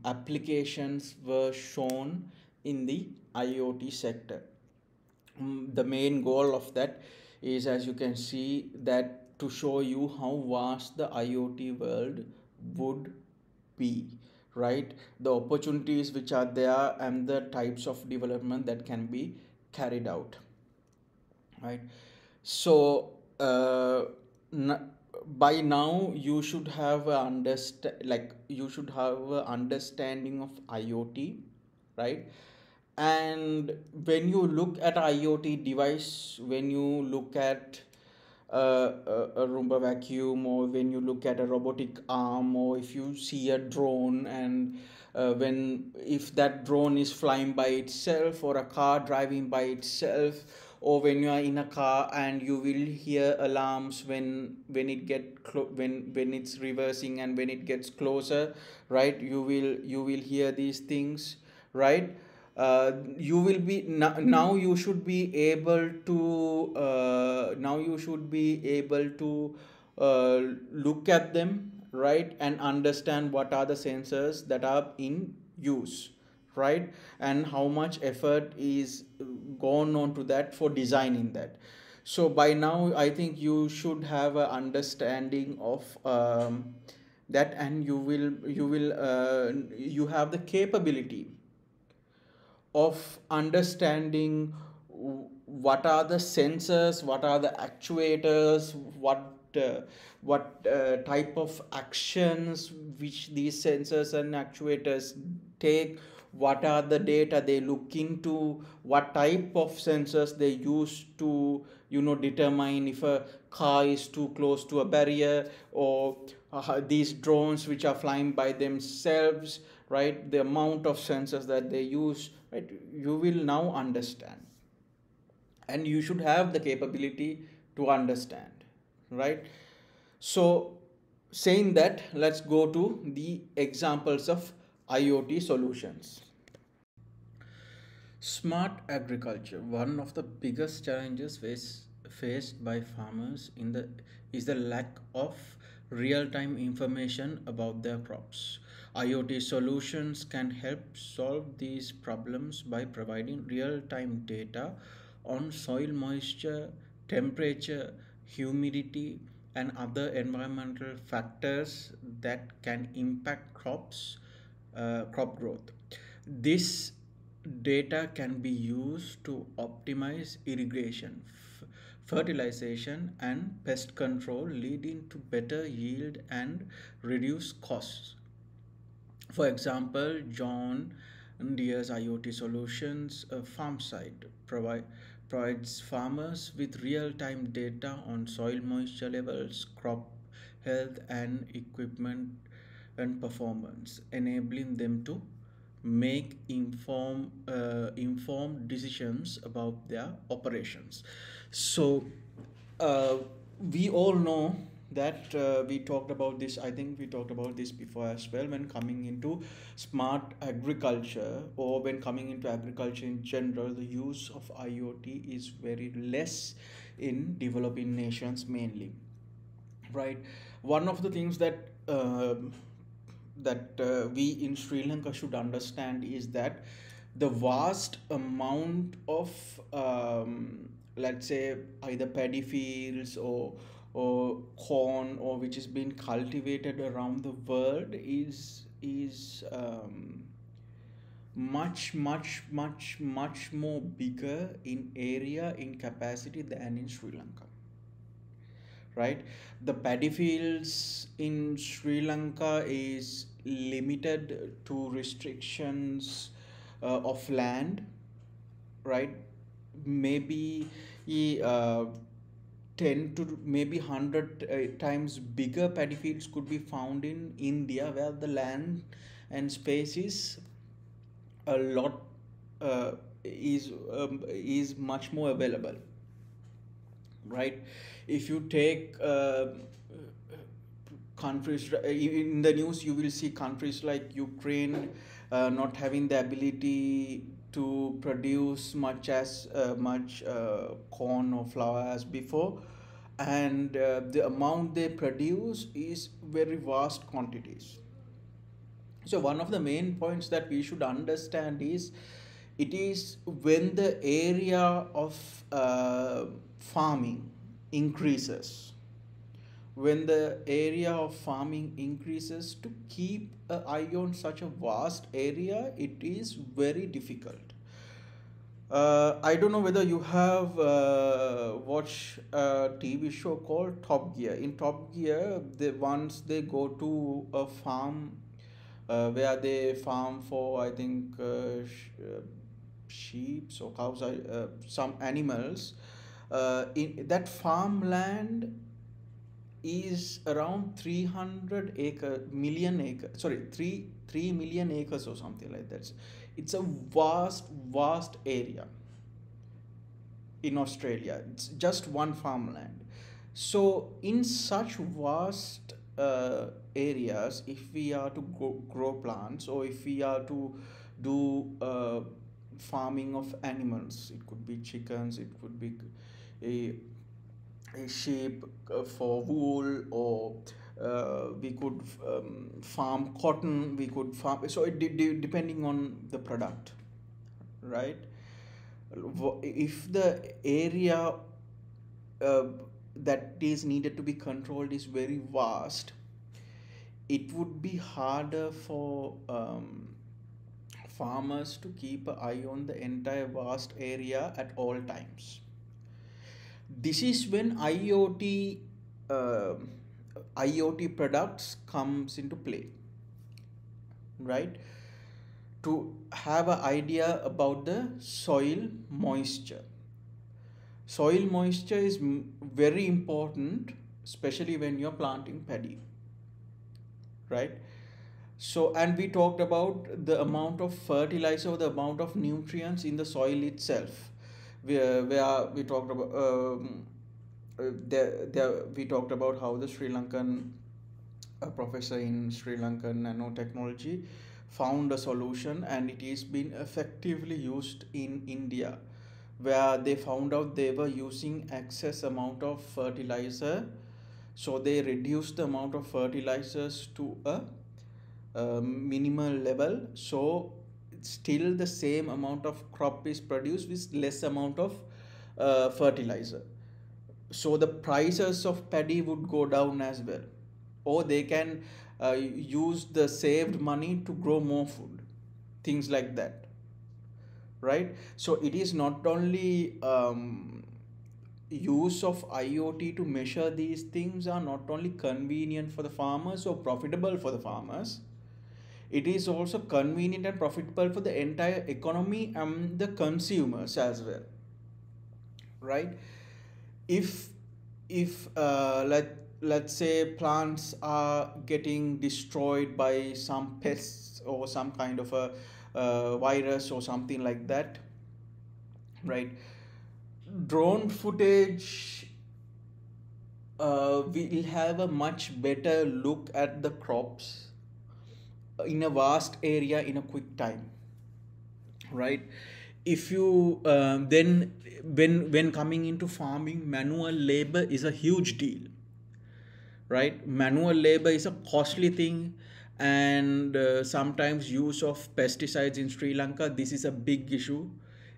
applications were shown in the IoT sector. The main goal of that is, as you can see, that to show you how vast the IoT world would be, right? The opportunities which are there and the types of development that can be carried out, right? So by now you should have you should have a understanding of IoT, right? And when you look at IoT device, when you look at a Roomba vacuum, or when you look at a robotic arm, or if you see a drone, and when if that drone is flying by itself, or a car driving by itself, or when you are in a car and you will hear alarms when when it's reversing and when it gets closer, right? You will hear these things, right? You will be now you should be able to look at them, right, and understand what are the sensors that are in use, right? And how much effort is gone on to that for designing that. So by now I think you should have an understanding of that, and you have the capability of understanding what are the sensors, what are the actuators, what type of actions which these sensors and actuators take, what are the data they look into, what type of sensors they use to determine if a car is too close to a barrier, or these drones which are flying by themselves, right? The amount of sensors that they use, right? You will now understand, and you should have the capability to understand, right? So saying that, let's go to the examples of IoT solutions. Smart agriculture. One of the biggest challenges faced by farmers is the lack of real-time information about their crops. IoT solutions can help solve these problems by providing real-time data on soil moisture, temperature, humidity, and other environmental factors that can impact crop growth. This data can be used to optimize irrigation, fertilization, and pest control, leading to better yield and reduced costs. For example, John Deere's IoT Solutions farm site provides farmers with real-time data on soil moisture levels, crop health, and equipment and performance, enabling them to make informed decisions about their operations. So uh, we all know that we talked about this. I think we talked about this before as well, when coming into smart agriculture, or when coming into agriculture in general, the use of IoT is very less in developing nations mainly, right? One of the things that we in Sri Lanka should understand is that the vast amount of let's say either paddy fields or corn, or which is being cultivated around the world, is much more bigger in area, in capacity, than in Sri Lanka, right? The paddy fields in Sri Lanka is limited to restrictions of land, right? Maybe uh, 10 to maybe 100 times bigger paddy fields could be found in India, where the land and space is a lot uh, is much more available, right? If you take countries in the news, you will see countries like Ukraine not having the ability to produce much corn or flour as before, and the amount they produce is very vast quantities. So one of the main points that we should understand is, it is when the area of farming increases, when the area of farming increases, to keep an eye on such a vast area, it is very difficult. I don't know whether you have watched a TV show called Top Gear. In Top Gear, once they go to a farm where they farm for, I think, sheep or cows, some animals. In that farmland is around 3 million acres or something like that. It's a vast area in Australia. It's just one farmland. So in such vast areas, if we are to grow plants, or if we are to do farming of animals, it could be chickens, it could be a sheep for wool, or We could farm cotton, we could farm, so depending on the product, right? If the area uh, that is needed to be controlled is very vast, it would be harder for farmers to keep an eye on the entire vast area at all times. This is when uh, IoT products comes into play, right? To have an idea about the soil moisture. Soil moisture is very important, especially when you're planting paddy, right? So, and we talked about the amount of fertilizer or the amount of nutrients in the soil itself. Where we talked about we talked about how the Sri Lankan professor in Sri Lankan nanotechnology found a solution, and it is been effectively used in India, where they found out they were using excess amount of fertilizer, so they reduced the amount of fertilizers to a minimal level, so still the same amount of crop is produced with less amount of fertilizer. So the prices of paddy would go down as well, or they can use the saved money to grow more food, things like that, right? So it is not only use of IoT to measure these things are not only convenient for the farmers or profitable for the farmers, it is also convenient and profitable for the entire economy and the consumers as well, right? If let's say plants are getting destroyed by some pests or some kind of a virus or something like that, right? Drone footage will have a much better look at the crops in a vast area in a quick time, right? If you then when coming into farming, manual labor is a huge deal, right? Manual labor is a costly thing, and sometimes use of pesticides in Sri Lanka, this is a big issue.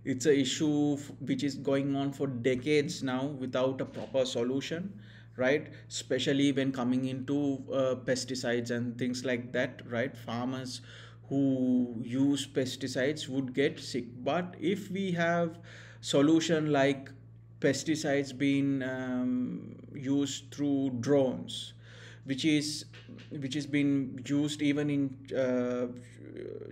It's a issue which is going on for decades now without a proper solution, right? Especially when coming into pesticides and things like that, right? Farmers who use pesticides would get sick, but if we have solution like pesticides being used through drones, which is which is being used even in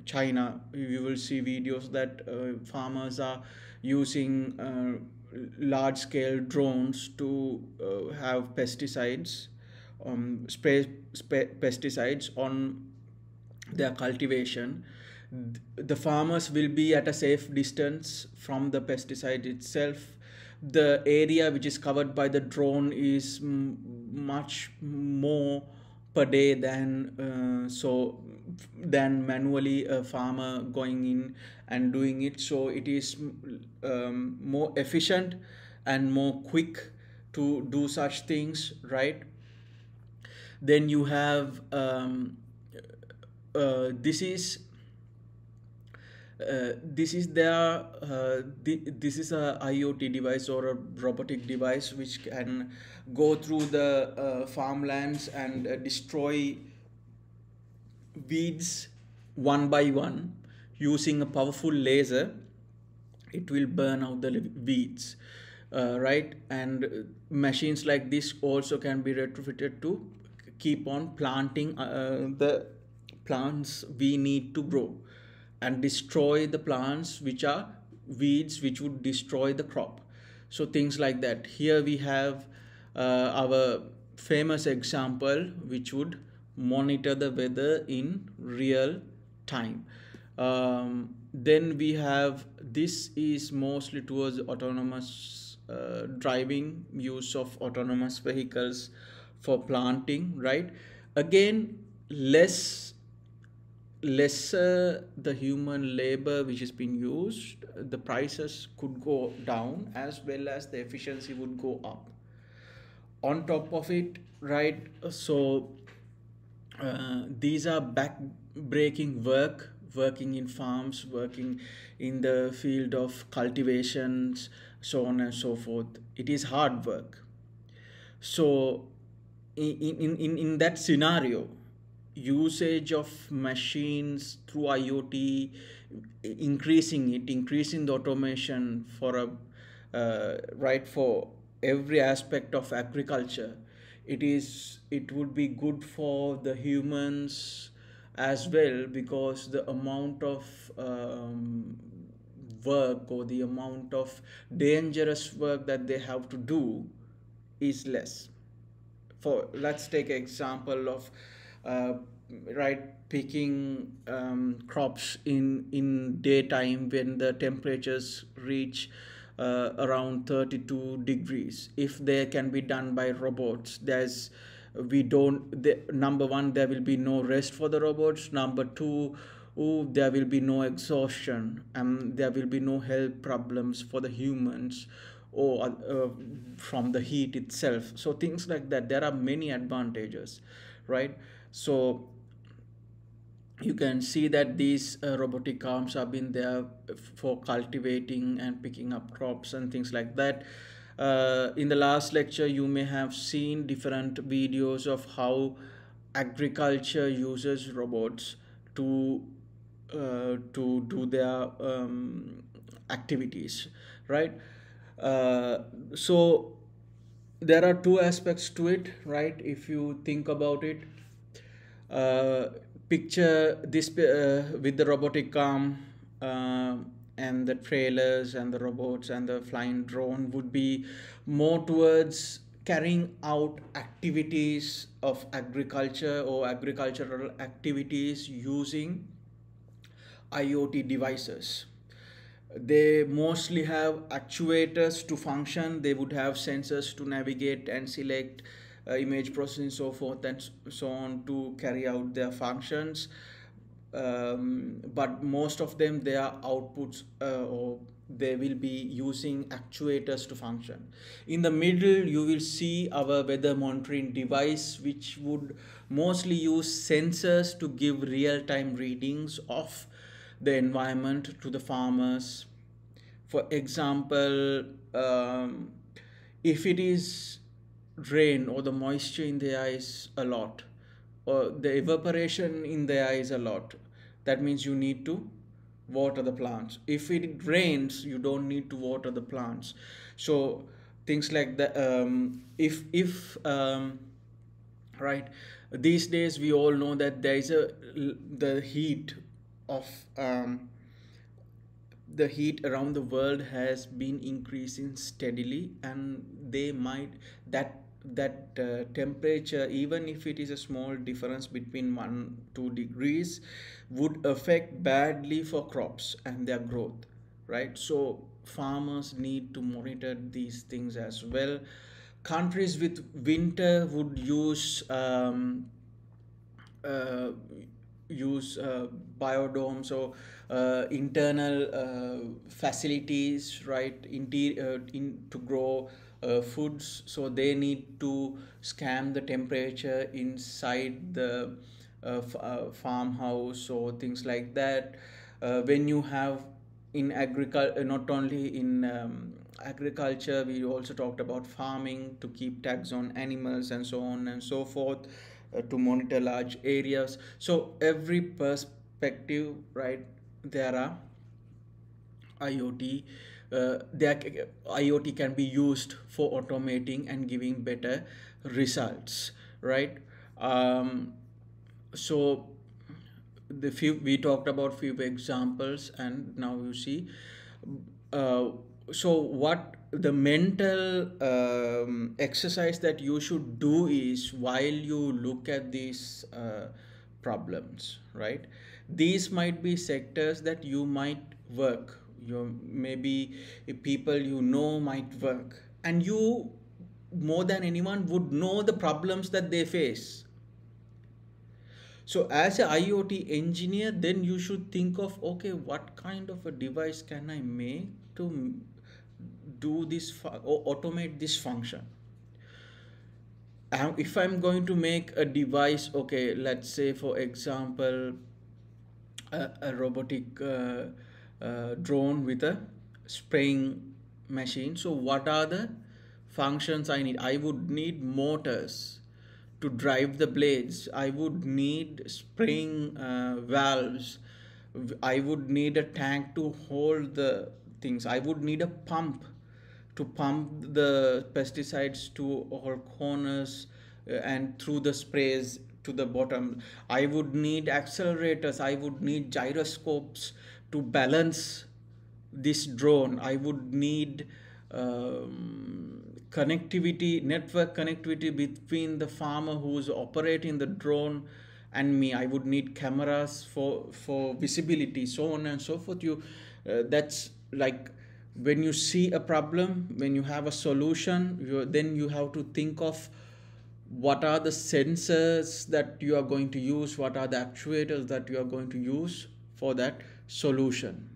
China. You will see videos that farmers are using large scale drones to have pesticides, spray pesticides on their cultivation. The farmers will be at a safe distance from the pesticide itself. The area which is covered by the drone is much more per day than manually a farmer going in and doing it. So it is more efficient and more quick to do such things, right? Then you have this is this is a IoT device or a robotic device which can go through the farmlands and destroy weeds one by one using a powerful laser. It will burn out the weeds, right? And machines like this also can be retrofitted to keep on planting the plants we need to grow and destroy the plants which are weeds which would destroy the crop. So things like that. Here we have our famous example which would monitor the weather in real time. Then we have, this is mostly towards autonomous driving, use of autonomous vehicles for planting, right? Again, lesser the human labor which is being used, the prices could go down as well as the efficiency would go up. On top of it, right? So These are back-breaking work, working in farms, working in the field of cultivations, so on and so forth. It is hard work. So, in that scenario, usage of machines through IoT, increasing the automation for right, for every aspect of agriculture, it would be good for the humans as well, because the amount of work, or the amount of dangerous work that they have to do is less. For, let's take an example of uh, right, picking crops in daytime when the temperatures reach around 32 degrees. If they can be done by robots, there's we don't the, number one, there will be no rest for the robots. Number two, there will be no exhaustion, and there will be no health problems for the humans, or from the heat itself. So things like that, there are many advantages, right? So you can see that these robotic arms have been there for cultivating and picking up crops and things like that. In the last lecture, you may have seen different videos of how agriculture uses robots to do their activities, right? So there are two aspects to it, right? If you think about it, uh, picture this with the robotic arm, uh, and the trailers and the robots and the flying drone would be more towards carrying out activities of agriculture or agricultural activities using IoT devices. They mostly have actuators to function. They would have sensors to navigate and select, image processing, so forth and so on, to carry out their functions. But most of them, their outputs, or they will be using actuators to function. In the middle, you will see our weather monitoring device, which would mostly use sensors to give real-time readings of the environment to the farmers. For example, if it is rain, or the moisture in the air is a lot, or the evaporation in the air is a lot, that means you need to water the plants. If it rains, you don't need to water the plants. So things like that. If right, these days we all know that there is the heat of the heat around the world has been increasing steadily, and they might that temperature, even if it is a small difference between 1 2 degrees, would affect badly for crops and their growth, right? So farmers need to monitor these things as well. Countries with winter would uh, use biodomes, or internal facilities, right, to grow foods. So they need to scan the temperature inside the farmhouse, or things like that. When you have in agriculture, not only in agriculture, we also talked about farming, to keep tags on animals and so on and so forth, to monitor large areas. So every perspective, right, there are IoT. IoT can be used for automating and giving better results, right? Um, so the few we talked about few examples, and now you see. Uh, so what the mental exercise that you should do is, while you look at these problems, right? These might be sectors that you might work. You maybe people you know might work, and you more than anyone would know the problems that they face. So as a IoT engineer, then you should think of, okay, what kind of a device can I make to do this or automate this function? if I'm going to make a device, okay, let's say for example, a robotic drone with a spraying machine. So what are the functions I need? I would need motors to drive the blades. I would need spraying valves. I would need a tank to hold the things. I would need a pump to pump the pesticides to all corners and through the sprays to the bottom. I would need accelerators. I would need gyroscopes to balance this drone. I would need connectivity, network connectivity between the farmer who's operating the drone and me. I would need cameras for visibility, so on and so forth. That's like when you see a problem, when you have a solution, then you have to think of what are the sensors that you are going to use, what are the actuators that you are going to use for that solution,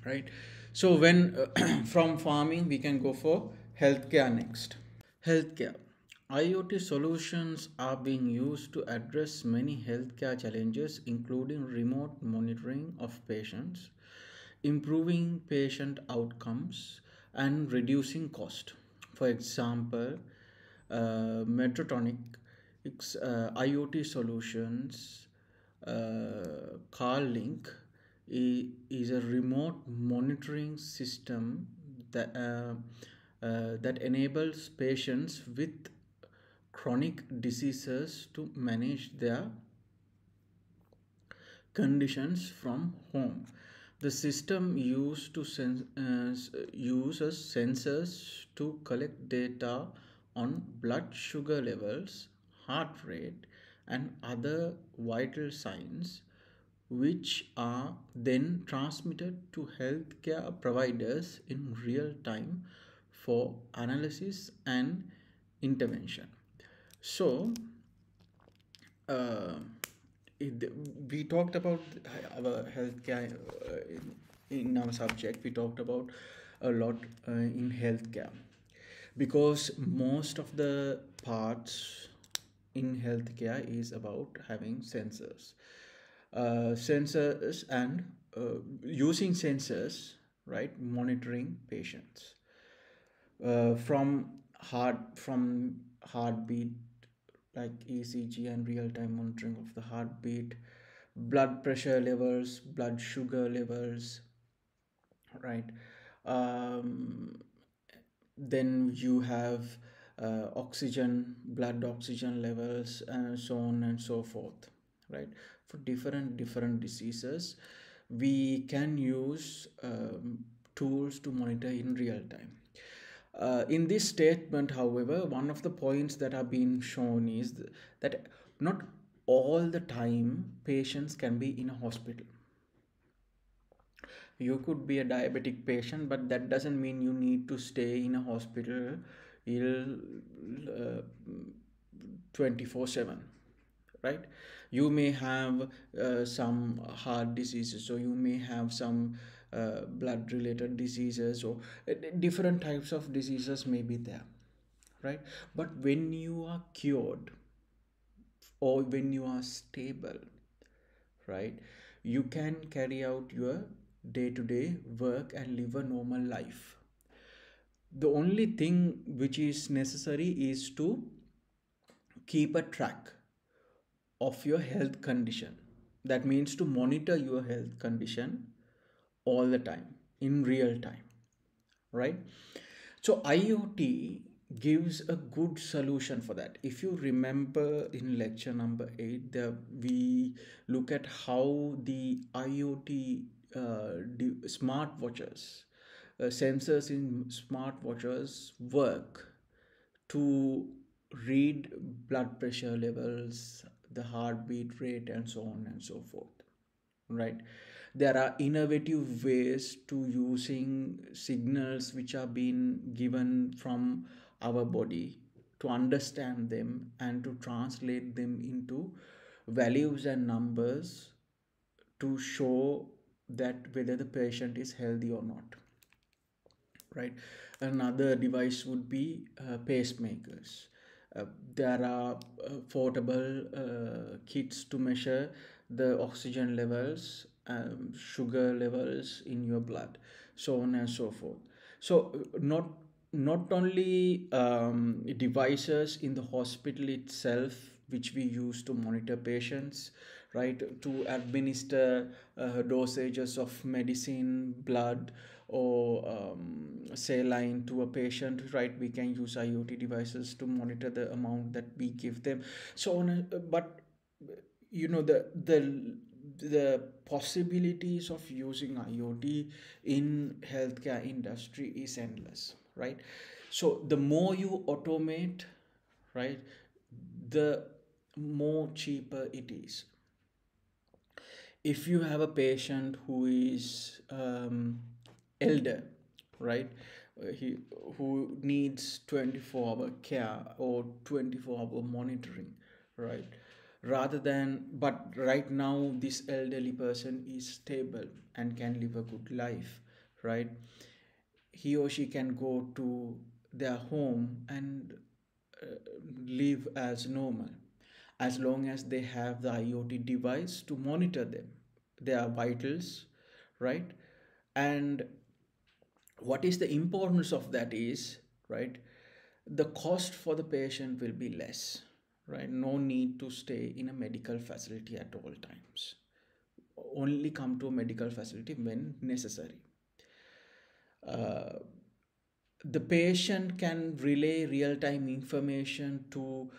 right? So when from farming we can go for healthcare next. Healthcare. IoT solutions are being used to address many healthcare challenges, including remote monitoring of patients, improving patient outcomes, and reducing cost. For example, Metrotonic's IoT solutions, CarLink, is a remote monitoring system that that enables patients with chronic diseases to manage their conditions from home. The system uses sensors to collect data on blood sugar levels, heart rate, and other vital signs, which are then transmitted to healthcare providers in real time for analysis and intervention. So, uh, we talked about our healthcare in our subject. We talked about a lot in healthcare because most of the parts in healthcare is about having sensors and using sensors, right? Monitoring patients from heartbeat, like ECG and real-time monitoring of the heartbeat, blood pressure levels, blood sugar levels, right? Um, then you have oxygen, blood oxygen levels, and so on and so forth, right? For different diseases, we can use tools to monitor in real time. In this statement, however, one of the points that have been shown is that not all the time patients can be in a hospital. You could be a diabetic patient, but that doesn't mean you need to stay in a hospital ill 24/7, right? You may have some heart diseases, or you may have some blood related diseases, or different types of diseases may be there, right? But when you are cured or when you are stable, right, you can carry out your day to day work and live a normal life. The only thing which is necessary is to keep a track of your health condition. That means to monitor your health condition all the time in real time, right? So IoT gives a good solution for that. If you remember in lecture number 8, we look at how the IoT smartwatches, sensors in smartwatches work to read blood pressure levels, the heartbeat rate, and so on and so forth, right? There are innovative ways to using signals which are being given from our body to understand them and to translate them into values and numbers to show that whether the patient is healthy or not, right? Another device would be pacemakers. Uh, there are portable kits to measure the oxygen levels, sugar levels in your blood, so on and so forth. So not only devices in the hospital itself which we use to monitor patients, right, to administer dosages of medicine, blood, or saline to a patient, right, we can use IoT devices to monitor the amount that we give them, so on but you know the possibilities of using IoT in healthcare industry is endless, right? So the more you automate, right, the more cheaper it is. If you have a patient who is elder, right, he who needs 24-hour care or 24-hour monitoring, right, rather than, but right now this elderly person is stable and can live a good life, right, he or she can go to their home and uh, live as normal, as long as they have the IoT device to monitor them, their vitals, right? And what is the importance of that is, right, the cost for the patient will be less, right? No need to stay in a medical facility at all times. Only come to a medical facility when necessary. Uh, the patient can relay real-time information to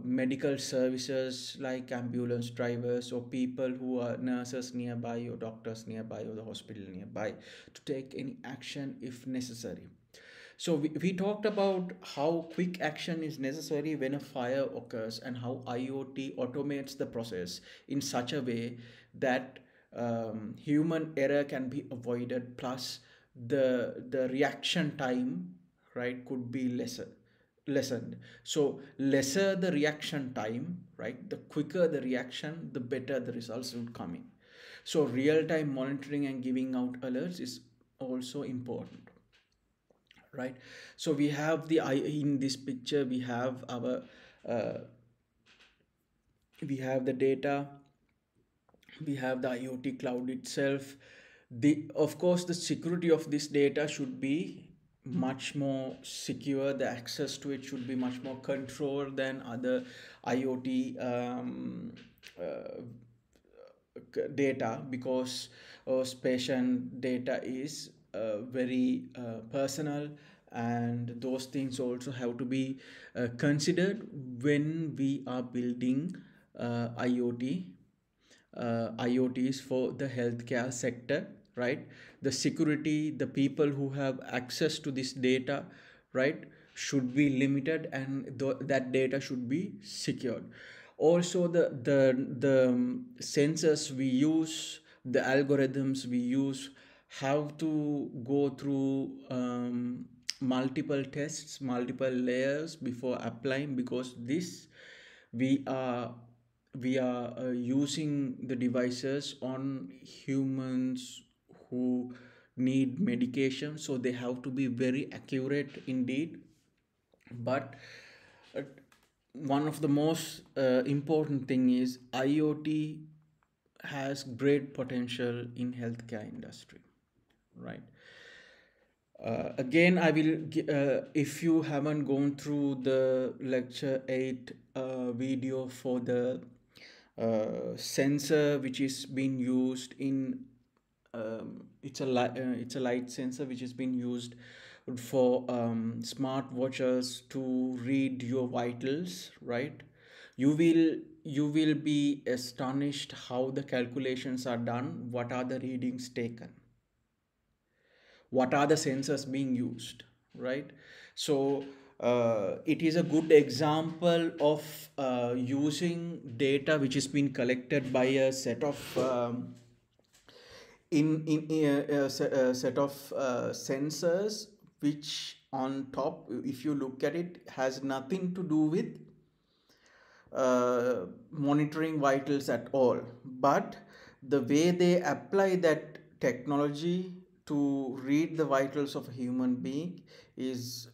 medical services like ambulance drivers or people who are nurses nearby or doctors nearby or the hospital nearby to take any action if necessary. So we talked about how quick action is necessary when a fire occurs and how IoT automates the process in such a way that human error can be avoided, plus the reaction time, right, could be lessened. So lesser the reaction time, right, the quicker the reaction, the better the results would come in. So real time monitoring and giving out alerts is also important, right? So we have in this picture we have our uh, we have the data, we have the IoT cloud itself. The Of course the security of this data should be much more secure, the access to it should be much more controlled than other IoT uh, data, because patient data is very personal, and those things also have to be considered when we are building IoTs for the healthcare sector, right? The security, the people who have access to this data, right, should be limited, and that data should be secured. Also, the sensors we use, the algorithms we use, have to go through multiple tests, multiple layers before applying, because this we are using the devices on humans who need medication, so they have to be very accurate indeed. But uh, one of the most important thing is IoT has great potential in healthcare industry, right? Again, if you haven't gone through the lecture 8 video for the sensor which is being used in, it's a light sensor which is being used for smart watches to read your vitals, right? You will be astonished how the calculations are done, what are the readings taken, what are the sensors being used, right? So it is a good example of using data which is being collected by a set of in a set of sensors, which on top, if you look at it, has nothing to do with monitoring vitals at all, but the way they apply that technology to read the vitals of a human being is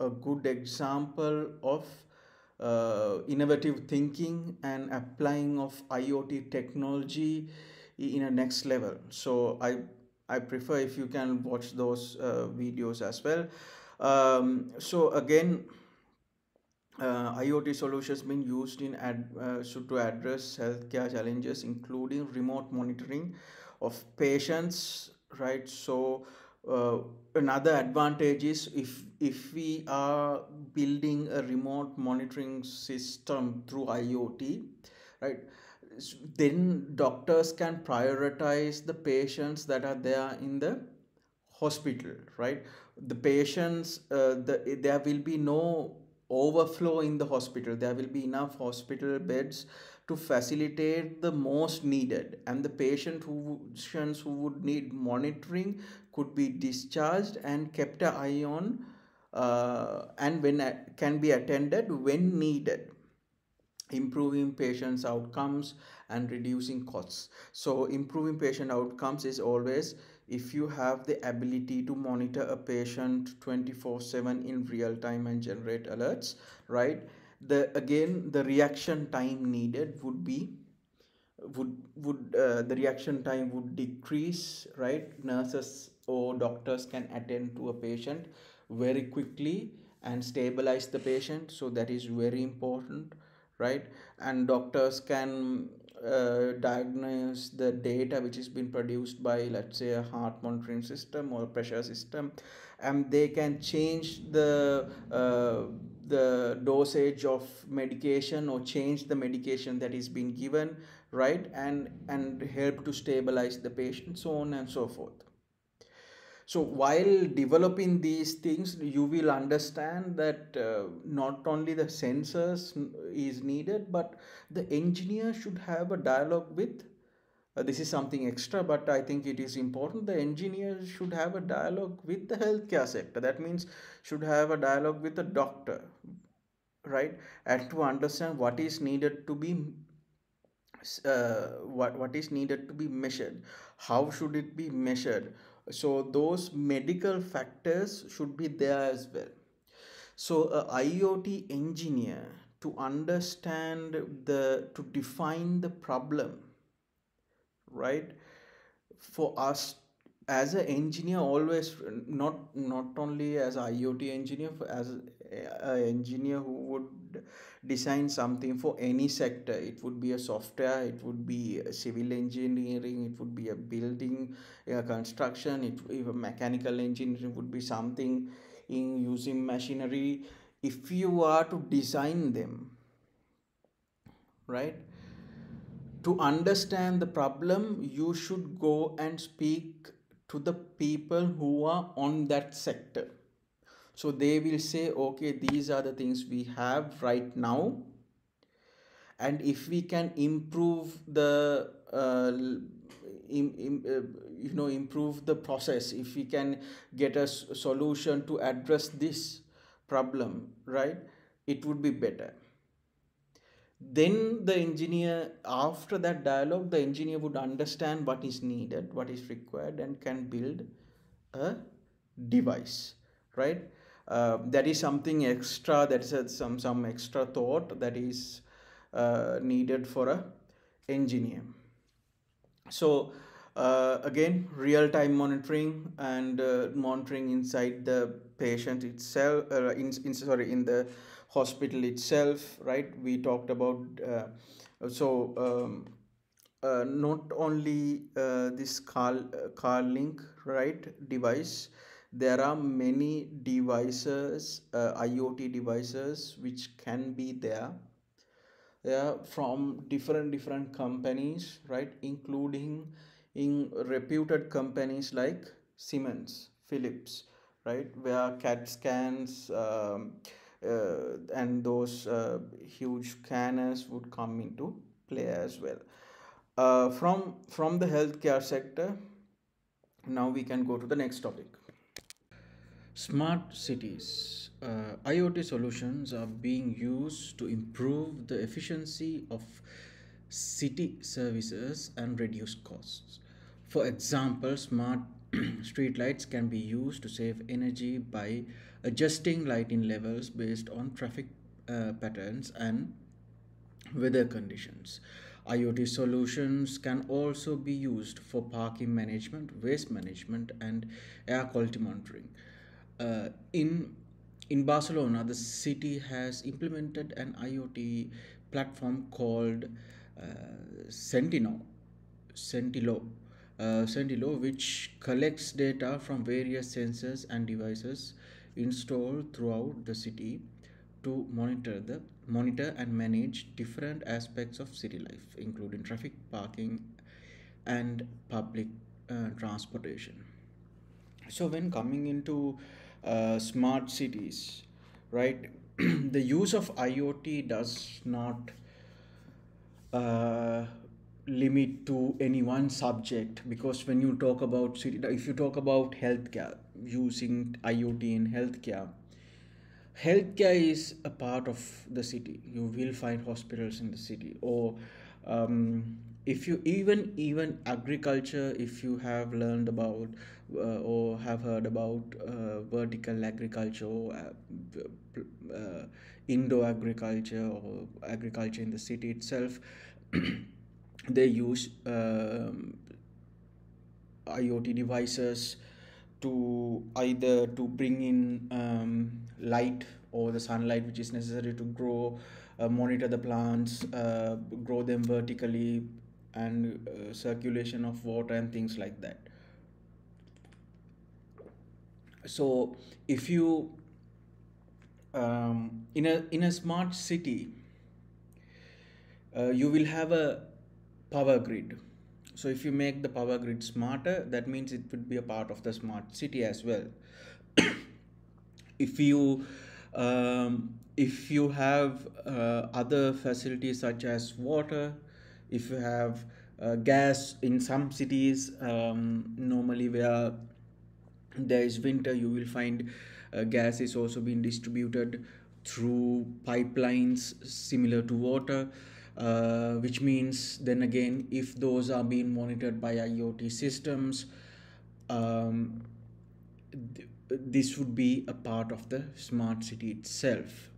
a good example of innovative thinking and applying of IoT technology in a next level. So I prefer if you can watch those videos as well. So again, IoT solutions been used to address healthcare challenges, including remote monitoring of patients, right? So uh, another advantage is if we are building a remote monitoring system through IoT, right? Then doctors can prioritize the patients that are there in the hospital, right? The patients, there will be no overflow in the hospital. There will be enough hospital beds to facilitate the most needed, and the patients who would need monitoring could be discharged and kept an eye on, and can be attended when needed, improving patients outcomes and reducing costs. So improving patient outcomes is always if you have the ability to monitor a patient 24/7 in real time and generate alerts, right? The reaction time needed would the reaction time would decrease, right? Nurses or doctors can attend to a patient very quickly and stabilize the patient, so that is very important, right? And doctors can diagnose the data which has been produced by, let's say, a heart monitoring system or pressure system, and they can change the dosage of medication or change the medication that is being given, right? And help to stabilize the patient, so on and so forth. So while developing these things, you will understand that not only the sensors is needed, but the engineer should have a dialogue with, this is something extra, but I think it is important. The engineer should have a dialogue with the healthcare sector. That means should have a dialogue with the doctor, right? And to understand what is needed to be what is needed to be measured, how should it be measured. So those medical factors should be there as well. So a IoT engineer, to understand the to define the problem, right? For us as an engineer, always, not only as a IoT engineer, as an engineer who would design something for any sector. It would be a software, it would be a civil engineering, it would be a building, a construction, if a mechanical engineering would be something in using machinery. If you are to design them, right, to understand the problem, you should go and speak to the people who are on that sector. So they will say, okay, these are the things we have right now, and if we can improve the improve the process, if we can get a solution to address this problem, right, it would be better. Then the engineer, after that dialogue, the engineer would understand what is needed, what is required, and can build a device, right? That is something extra, that is some extra thought that is needed for a engineer. So again, real-time monitoring and monitoring inside the patient itself, in the hospital itself, right? We talked about so not only this car link, right, device. There are many devices, IoT devices, which can be there, yeah, from different companies, right, including in reputed companies like Siemens, Philips, right, where CAT scans, and those huge scanners would come into play as well. From the healthcare sector, now we can go to the next topic. Smart cities. IoT solutions are being used to improve the efficiency of city services and reduce costs. For example, smart streetlights can be used to save energy by adjusting lighting levels based on traffic patterns and weather conditions. IoT solutions can also be used for parking management, waste management, and air quality monitoring. In Barcelona, the city has implemented an IoT platform called uh, Sentinel, Sentilo, which collects data from various sensors and devices installed throughout the city to monitor and manage different aspects of city life, including traffic, parking, and public transportation. So when coming into smart cities, right, the use of IoT does not uh, limit to any one subject, because when you talk about city, if you talk about healthcare, using IoT in healthcare is a part of the city. You will find hospitals in the city, or if you even agriculture, if you have learned about or have heard about vertical agriculture, or indoor agriculture, or agriculture in the city itself, they use IoT devices to either to bring in light or the sunlight which is necessary to grow, monitor the plants, grow them vertically, and circulation of water and things like that. So if you in a smart city, you will have a power grid. So if you make the power grid smarter, that means it would be a part of the smart city as well. If you have other facilities such as water, if you have gas in some cities, normally where there is winter, you will find gas is also being distributed through pipelines similar to water, which means then again, if those are being monitored by IoT systems, um, this would be a part of the smart city itself.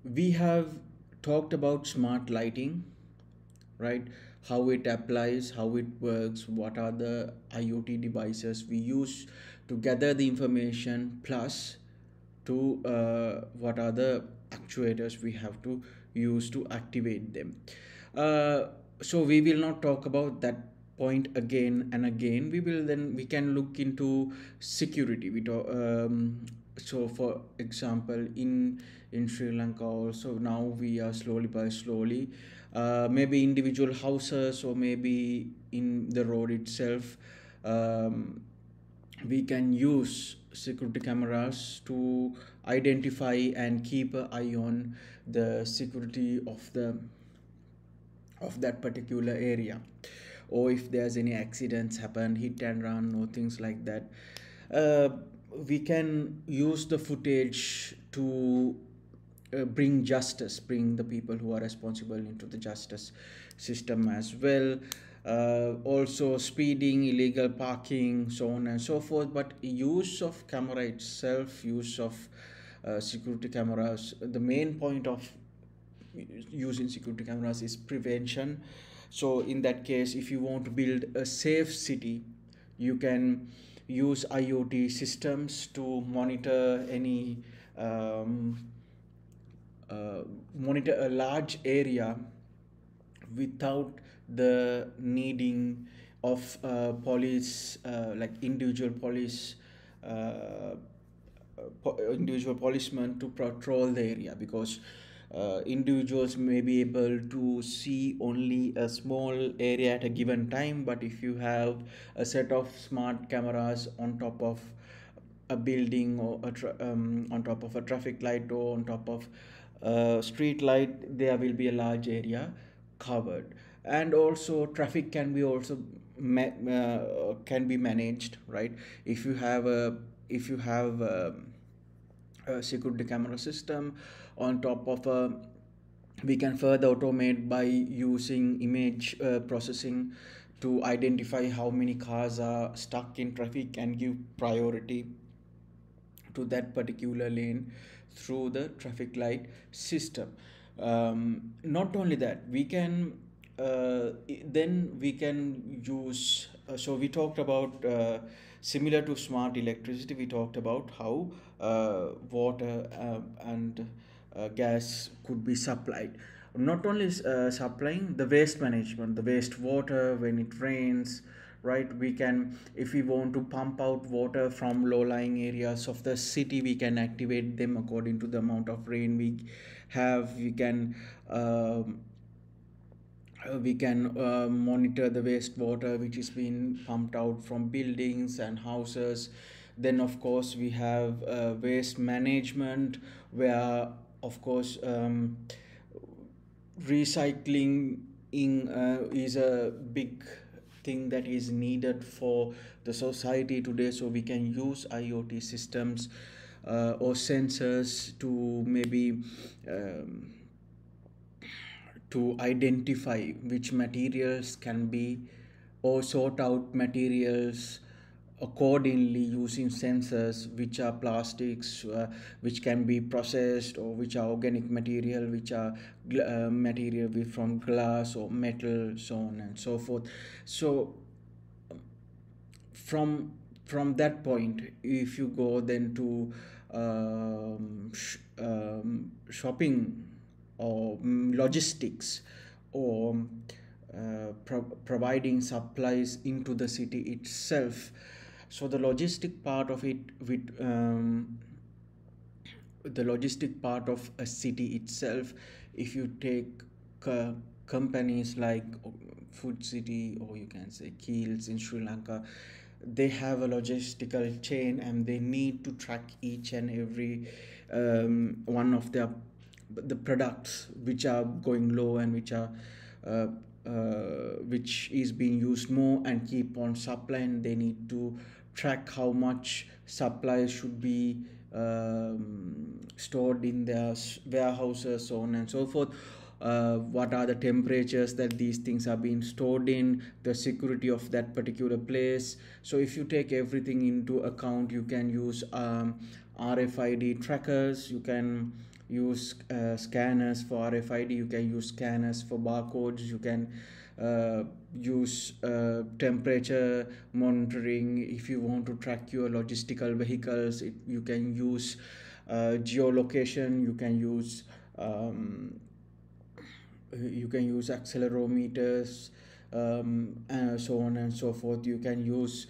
We have talked about smart lighting, right? How it applies, how it works, what are the IoT devices we use to gather the information, plus to what are the actuators we have to use to activate them. uh, so we will not talk about that point again and again. We can look into security. So for example, in Sri Lanka also, now we are slowly by slowly, maybe individual houses or maybe in the road itself, um, we can use security cameras to identify and keep an eye on the security of that particular area, or if there's any accidents happen, hit and run or things like that. uh, we can use the footage to bring the people who are responsible into the justice system as well. Also speeding, illegal parking, so on and so forth. But use of camera itself, use of security cameras, the main point of using security cameras is prevention. So in that case, if you want to build a safe city, you can use IoT systems to monitor um, monitor a large area without the needing of police, like uh, individual policemen to patrol the area, because individuals may be able to see only a small area at a given time. But if you have a set of smart cameras on top of a building, or on top of a traffic light, or on top of a street light, there will be a large area covered. And also traffic can be managed, right? If you have a security camera system on top of we can further automate by using image processing to identify how many cars are stuck in traffic and give priority to that particular lane through the traffic light system. Not only that, we can then we can use so we talked about similar to smart electricity, we talked about how water and gas could be supplied. Not only supplying, the waste management, the waste water when it rains, right? We can, if we want to pump out water from low-lying areas of the city, we can activate them according to the amount of rain we have. We can monitor the wastewater which is being pumped out from buildings and houses. Then of course we have waste management, where of course recycling is a big thing that is needed for the society today. So we can use IoT systems or sensors to maybe to identify which materials can be, or sort out materials accordingly using sensors, which are plastics which can be processed, or which are organic material, which are material from glass or metal, so on and so forth. So from that point, if you go then to shopping or logistics, or providing supplies into the city itself. So the logistic part of it, with the logistic part of a city itself, if you take companies like Food City, or you can say Keels in Sri Lanka, they have a logistical chain, and they need to track each and every one of the products which are going low, and uh, which is being used more, and keep on supplying. They need to track how much supply should be stored in their warehouses, so on and so forth. What are the temperatures that these things are being stored in, the security of that particular place. So if you take everything into account, you can use RFID trackers, you can use scanners for RFID, you can use scanners for barcodes, you can use temperature monitoring. If you want to track your logistical vehicles, you can use geolocation, you can use accelerometers, so on and so forth. You can use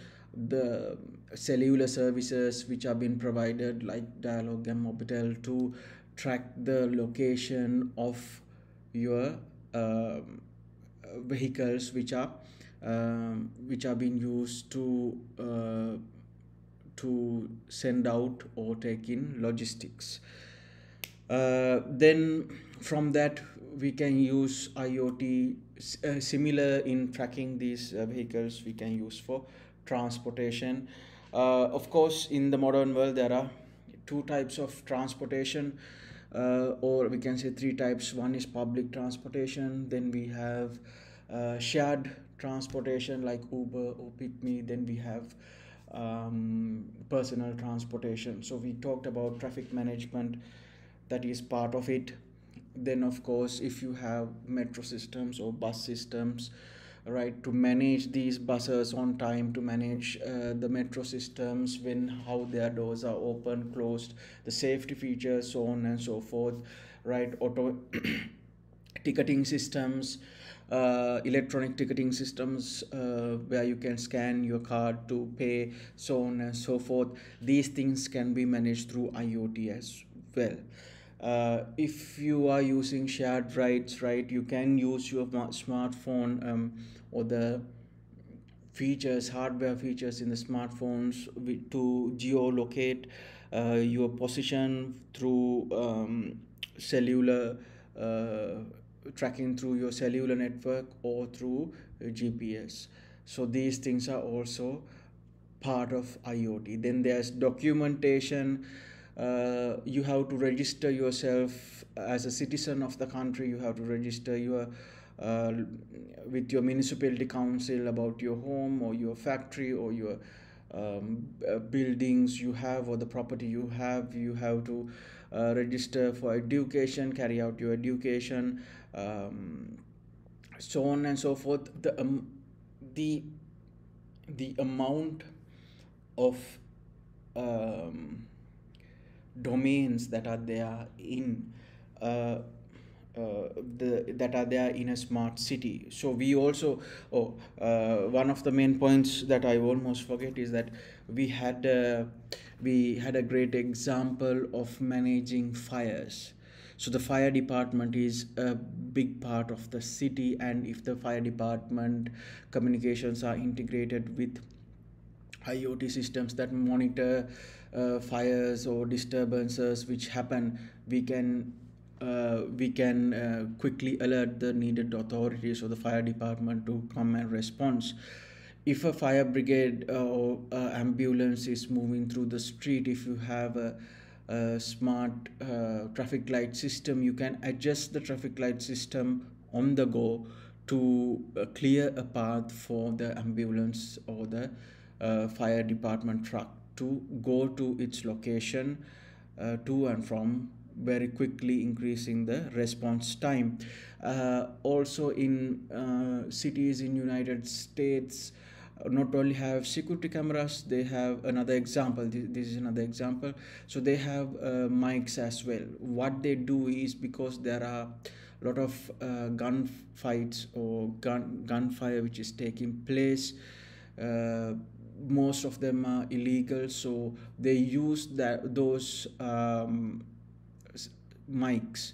the cellular services which have been provided, like Dialog and Mobitel, to track the location of your vehicles which are being used to send out or take in logistics. Then from that we can use IoT, similar in tracking these vehicles, we can use for transportation. Of course, in the modern world there are two types of transportation, or we can say three types. One is public transportation, then we have shared transportation like Uber or PickMe, then we have personal transportation. So we talked about traffic management, that is part of it. Then of course, if you have metro systems or bus systems, right, to manage these buses on time, to manage the metro systems, when how their doors are open, closed, the safety features, so on and so forth, right? Auto ticketing systems, electronic ticketing systems, where you can scan your card to pay, so on and so forth. These things can be managed through IoT as well. If you are using shared rides, right, you can use your smartphone, or the hardware features in the smartphones to geolocate your position through cellular tracking through your cellular network, or through GPS. So these things are also part of IoT. Then there's documentation. You have to register yourself as a citizen of the country. You have to register your uh, with your municipality council about your home or your factory or your buildings you have or the property you have to register for education, carry out your education, so on and so forth. The the amount of um, domains that are there in uh, that are there in a smart city. So we also, one of the main points that I almost forget is that we had a great example of managing fires. So the fire department is a big part of the city, and if the fire department communications are integrated with IoT systems that monitor fires or disturbances which happen, we can quickly alert the needed authorities or the fire department to come and respond. If a fire brigade or ambulance is moving through the street, if you have a smart traffic light system, you can adjust the traffic light system on the go to clear a path for the ambulance or the fire department truck to go to its location to and from, very quickly increasing the response time. Also in cities in United States, not only have security cameras, they have another example. This is another example. So they have mics as well. What they do is, because there are a lot of gunfights or gunfire which is taking place, uh, most of them are illegal, so they use those mics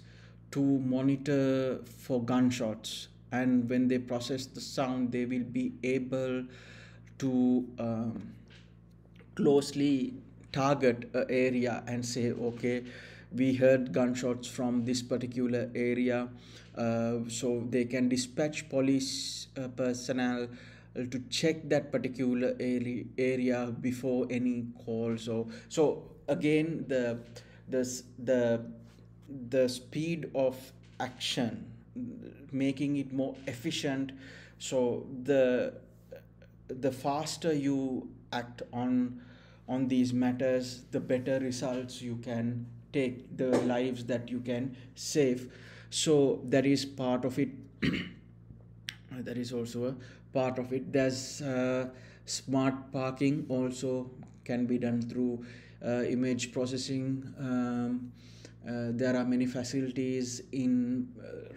to monitor for gunshots, and when they process the sound they will be able to closely target a area and say, okay, we heard gunshots from this particular area, so they can dispatch police personnel to check that particular area before any calls. So again, the the speed of action, making it more efficient. So the faster you act on these matters, the better results you can take, the lives that you can save. So that is part of it. That is also a part of it. There's smart parking also can be done through image processing. There are many facilities in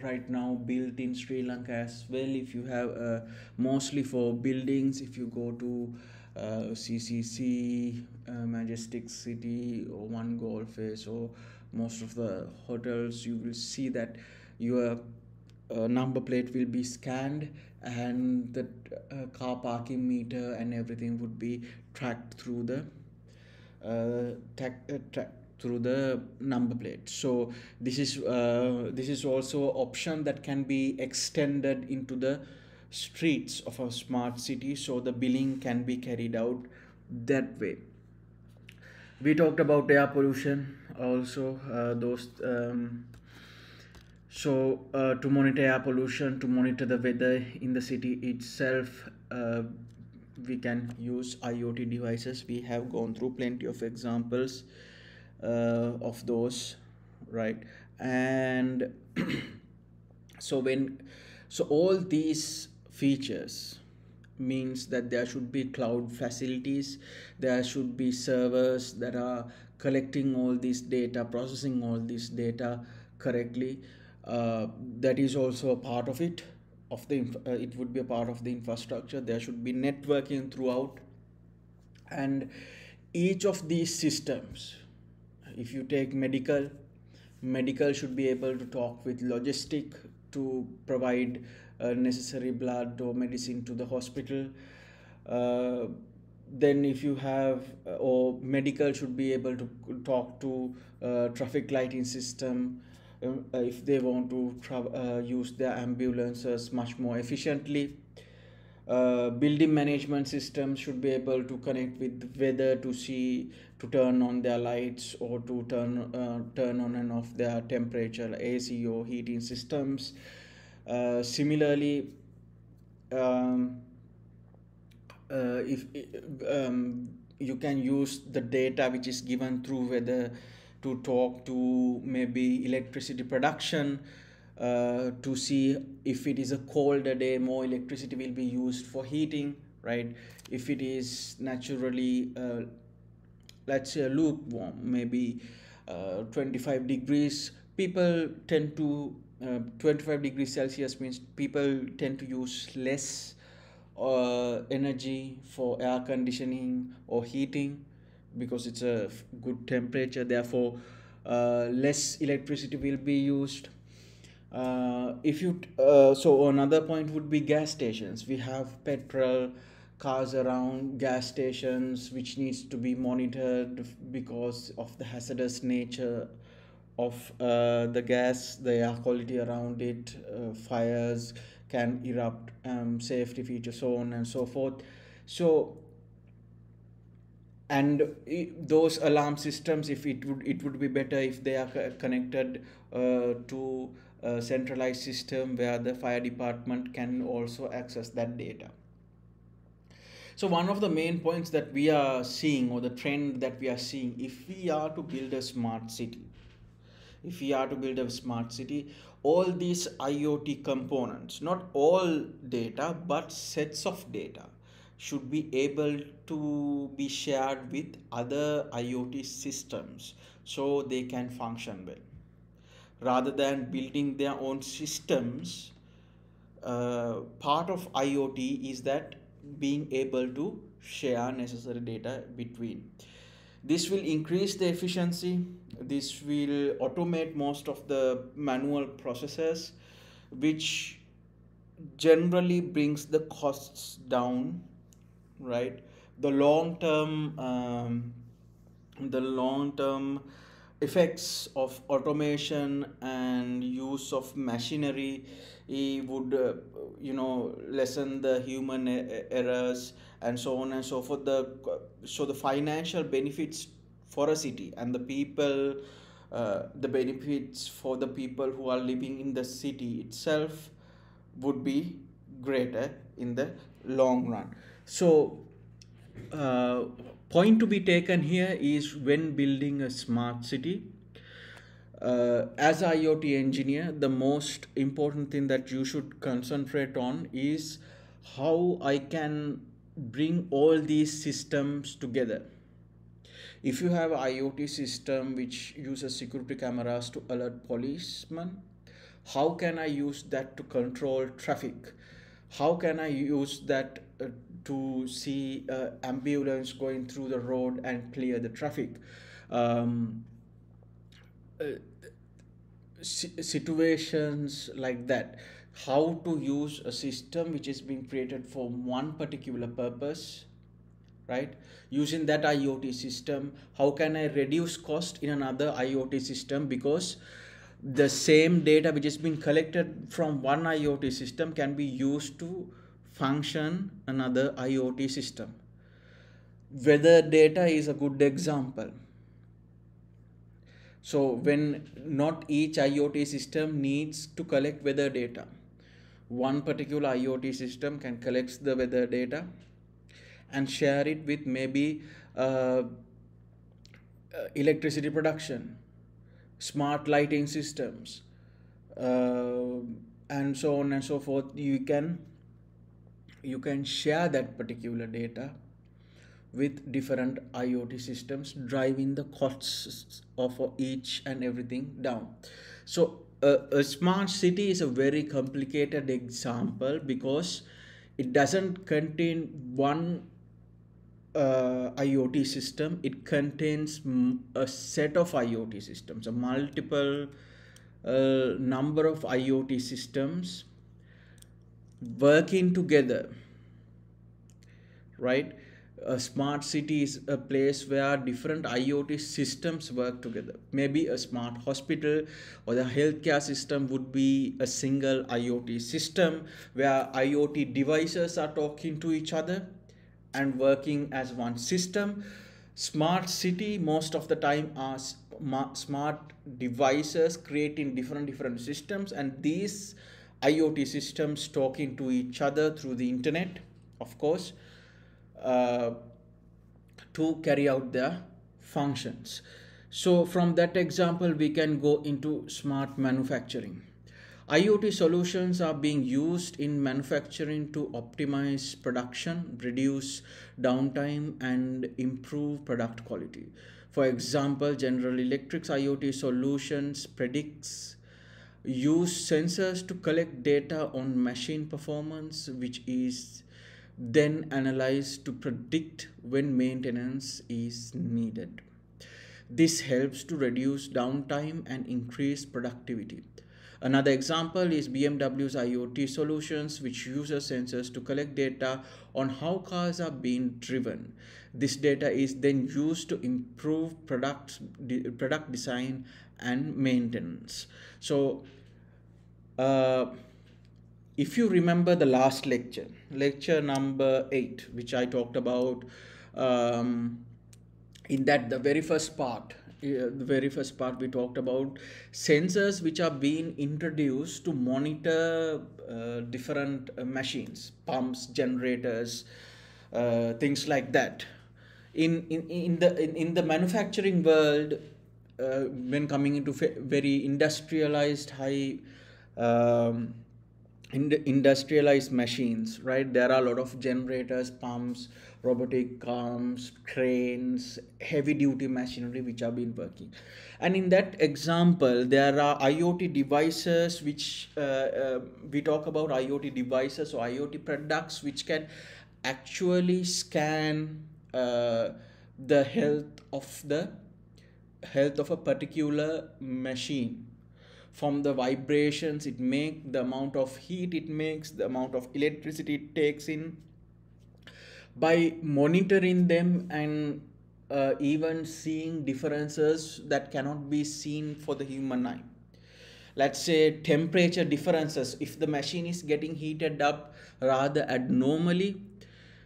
right now built in Sri Lanka as well. If you have mostly for buildings, if you go to CCC, Majestic City, or One Golf Face, or most of the hotels, you will see that your number plate will be scanned, and the car parking meter and everything would be tracked through the track through the number plate. So this is also an option that can be extended into the streets of a smart city, so the billing can be carried out that way. We talked about air pollution also. Those So to monitor air pollution, to monitor the weather in the city itself, we can use IoT devices. We have gone through plenty of examples of those, right? And so when so all these features means that there should be cloud facilities, there should be servers that are collecting all this data, processing all this data correctly. That is also a part of it. It would be a part of the infrastructure. There should be networking throughout, and each of these systems, if you take medical should be able to talk with logistic to provide necessary blood or medicine to the hospital. uh, then if you have or medical should be able to talk to traffic lighting system if they want to use their ambulances much more efficiently. Building management systems should be able to connect with weather to see, to turn on their lights or to turn on and off their temperature, AC or heating systems. Similarly, um, if you can use the data which is given through weather to talk to maybe electricity production, to see if it is a colder day, more electricity will be used for heating, right? If it is naturally, let's say, lukewarm, maybe 25 degrees, people tend to 25 degrees Celsius means people tend to use less energy for air conditioning or heating, because it's a good temperature, therefore less electricity will be used. If you So another point would be gas stations. We have petrol cars around gas stations which needs to be monitored because of the hazardous nature of the gas, the air quality around it, fires can erupt, safety features, so on and so forth. So, and those alarm systems, if it would be better if they are connected to a centralized system where the fire department can also access that data. So one of the main points that we are seeing, or the trend that we are seeing, if we are to build a smart city, all these IoT components, not all data, but sets of data, should be able to be shared with other IoT systems so they can function well. Rather than building their own systems, part of IoT is that being able to share necessary data between. This will increase the efficiency. This will automate most of the manual processes, which generally brings the costs down, right? The long term the long term effects of automation and use of machinery would lessen the human errors and so on and so forth. The financial benefits for a city and the people, the benefits for the people who are living in the city itself would be greater in the long run. So, uh, point to be taken here is, when building a smart city, as a IoT engineer, the most important thing that you should concentrate on is how I can bring all these systems together. If you have an IoT system which uses security cameras to alert policemen, how can I use that to control traffic? How can I use that to see ambulance going through the road and clear the traffic? Um, uh, Situations like that. How to use a system which is being created for one particular purpose, right? Using that IoT system, how can I reduce cost in another IoT system, because the same data which has been collected from one IoT system can be used to function another IoT system. Weather data is a good example. So when not each IoT system needs to collect weather data, one particular IoT system can collect the weather data and share it with maybe electricity production, smart lighting systems, uh, and so on and so forth. You can share that particular data with different IoT systems, driving the costs of each and everything down. So a smart city is a very complicated example because it doesn't contain one IoT system. It contains a set of IoT systems, a multiple number of IoT systems working together, right? A smart city is a place where different IoT systems work together. Maybe a smart hospital or the healthcare system would be a single IoT system where IoT devices are talking to each other and working as one system. Smart city most of the time are smart devices creating different systems, and these IoT systems talking to each other through the internet, of course, uh, to carry out their functions. So from that example, we can go into smart manufacturing. IoT solutions are being used in manufacturing to optimize production, reduce downtime, and improve product quality. For example, General Electric's IoT solutions predicts use sensors to collect data on machine performance, which is then analyzed to predict when maintenance is needed. This helps to reduce downtime and increase productivity. Another example is BMW's IoT solutions, which uses sensors to collect data on how cars are being driven. This data is then used to improve product design and maintenance. So, uh, if you remember the last lecture, lecture number 8, which I talked about, um, in that the very first part we talked about sensors which are being introduced to monitor different machines, pumps, generators, things like that. In the manufacturing world, when coming into very industrialized high um, industrialized machines, right? There are a lot of generators, pumps, robotic arms, cranes, heavy duty machinery which have been working. And in that example, there are IoT devices which we talk about IoT devices or IoT products which can actually scan the health of a particular machine, from the vibrations it makes, the amount of heat it makes, the amount of electricity it takes in. By monitoring them and even seeing differences that cannot be seen for the human eye. Let's say temperature differences, if the machine is getting heated up rather abnormally,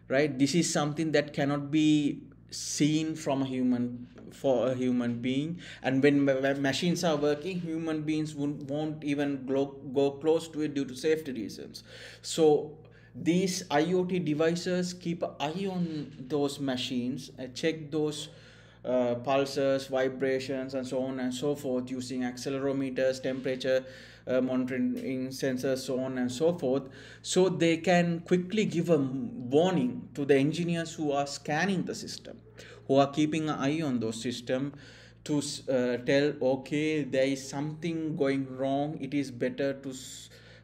right? This is something that cannot be seen from a human, for a human being. And when machines are working, human beings won't even go close to it due to safety reasons. So these IoT devices keep an eye on those machines and check those pulses, vibrations, and so on and so forth, using accelerometers, temperature monitoring sensors, so on and so forth, so they can quickly give a warning to the engineers who are scanning the system, who are keeping an eye on those system, to tell, okay, there is something going wrong, it is better to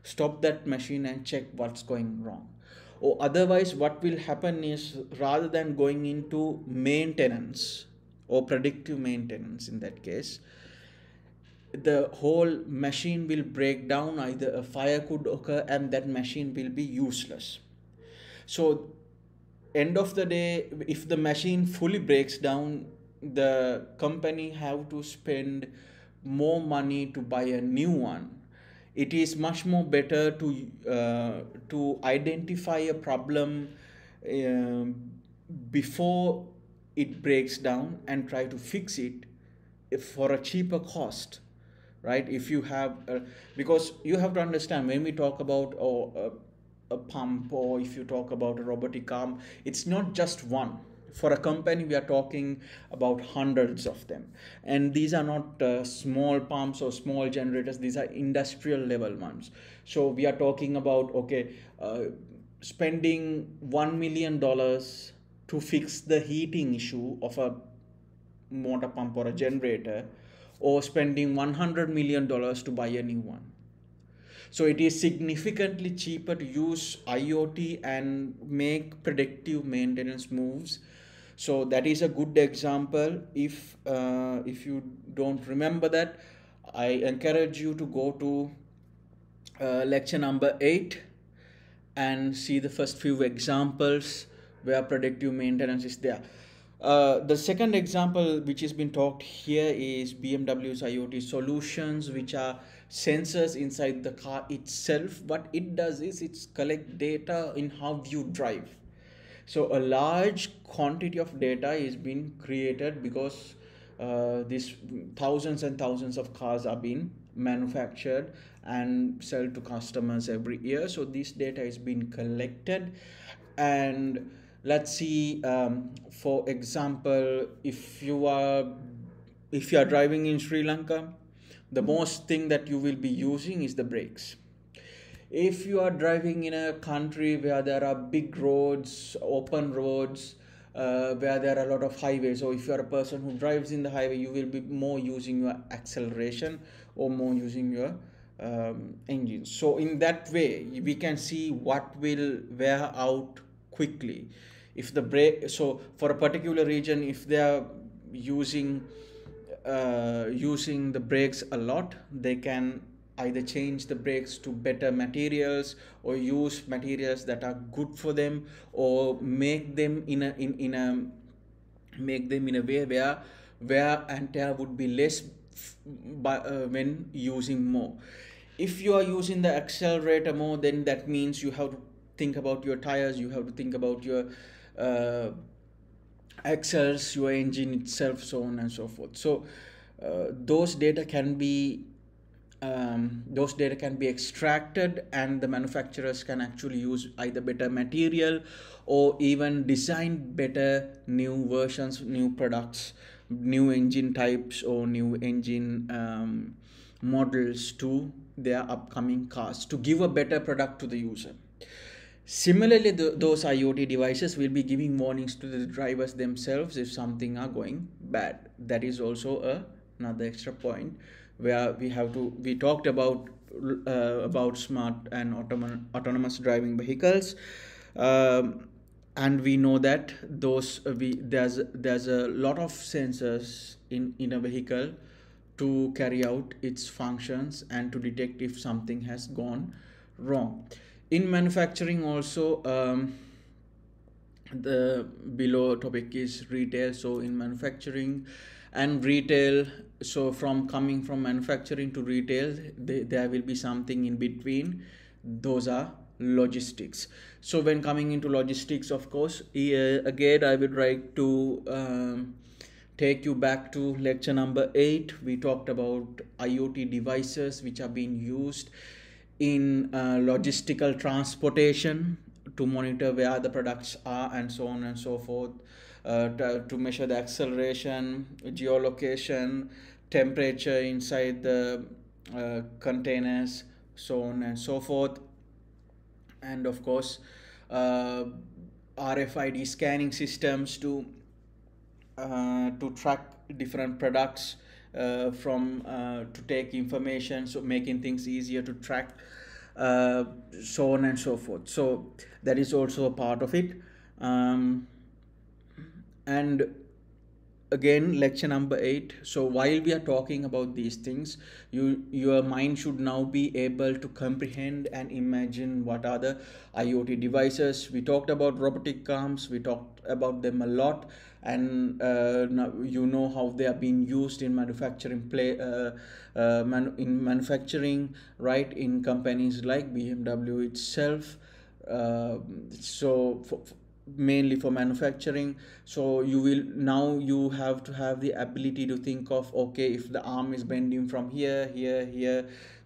stop that machine and check what's going wrong. Or otherwise, what will happen is, rather than going into maintenance or predictive maintenance, in that case, the whole machine will break down, either a fire could occur and that machine will be useless. So end of the day, if the machine fully breaks down, the company have to spend more money to buy a new one. It is much more better to identify a problem um, before it breaks down and try to fix it for a cheaper cost, right? If you have because you have to understand, when we talk about a pump, or if you talk about a robotic arm, it's not just one. For a company, we are talking about hundreds of them, and these are not small pumps or small generators, these are industrial level ones. So we are talking about, okay, spending $1 million to fix the heating issue of a motor pump or a generator, or spending $100 million to buy a new one. So it is significantly cheaper to use IoT and make predictive maintenance moves. So that is a good example. If you don't remember that, I encourage you to go to lecture number 8 and see the first few examples where predictive maintenance is there. The second example which has been talked here is BMW's IoT solutions, which are sensors inside the car itself. What it does is it collect data in how you drive. So a large quantity of data is being created because these thousands and thousands of cars are being manufactured and sell to customers every year. So this data is being collected, and let's see, for example, if you are driving in Sri Lanka, the most thing that you will be using is the brakes. If you are driving in a country where there are big roads, open roads, where there are a lot of highways, or if you are a person who drives in the highway, you will be more using your acceleration or more using your engine. So in that way, we can see what will wear out quickly. If the brake, so for a particular region, if they are using using the brakes a lot, they can either change the brakes to better materials or use materials that are good for them, or make them in a make them in a way where wear and tear would be less when using more. If you are using the accelerator more, then that means you have to think about your tires, you have to think about your uh, axles, your engine itself, so on and so forth. So those data can be extracted, and the manufacturers can actually use either better material or even design better new versions, new products, new engine types, or new engine models to their upcoming cars to give a better product to the user. Similarly, those IoT devices will be giving warnings to the drivers themselves if something are going bad. That is also another extra point where we talked about smart and autonomous driving vehicles, and we know that there's a lot of sensors in a vehicle to carry out its functions and to detect if something has gone wrong. In manufacturing also, the below topic is retail. So in manufacturing and retail, so from coming from manufacturing to retail, there will be something in between. Those are logistics. So when coming into logistics, of course, again I would like to take you back to lecture number 8. We talked about IoT devices which are being used in logistical transportation to monitor where the products are and so on and so forth, to measure the acceleration, geolocation, temperature inside the containers, so on and so forth. And of course, uh, RFID scanning systems to track different products, to take information, so making things easier to track, uh, so on and so forth. So that is also a part of it. And again, lecture number 8. So while we are talking about these things, your mind should now be able to comprehend and imagine what are the IoT devices. We talked about robotic arms, we talked about them a lot, and now you know how they are being used in in manufacturing, right, in companies like BMW itself. So mainly for manufacturing. So you have to have the ability to think of, okay, if the arm is bending from here,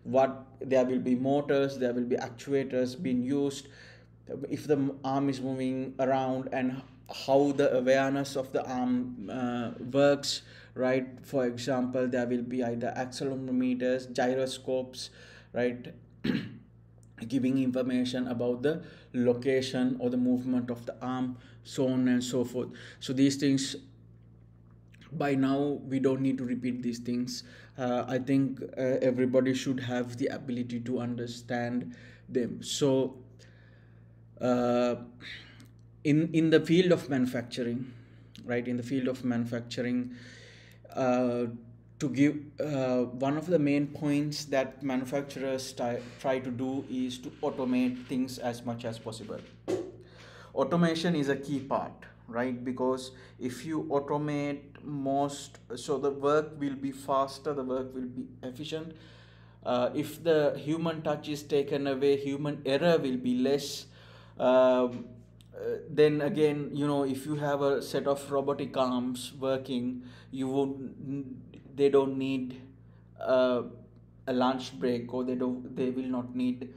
what, there will be motors, there will be actuators being used. If the arm is moving around, and how the awareness of the arm works, right? For example, there will be either accelerometers, gyroscopes, right? Giving information about the location or the movement of the arm, so on and so forth. So these things, by now we don't need to repeat these things. I think everybody should have the ability to understand them. So uh, in the field of manufacturing, right, in the field of manufacturing, uh, to give one of the main points that manufacturers try to do is to automate things as much as possible. Automation is a key part, right? Because if you automate most, so the work will be faster, the work will be efficient. If the human touch is taken away, human error will be less. Then again, if you have a set of robotic arms working, they don't need uh, a lunch break, or they will not need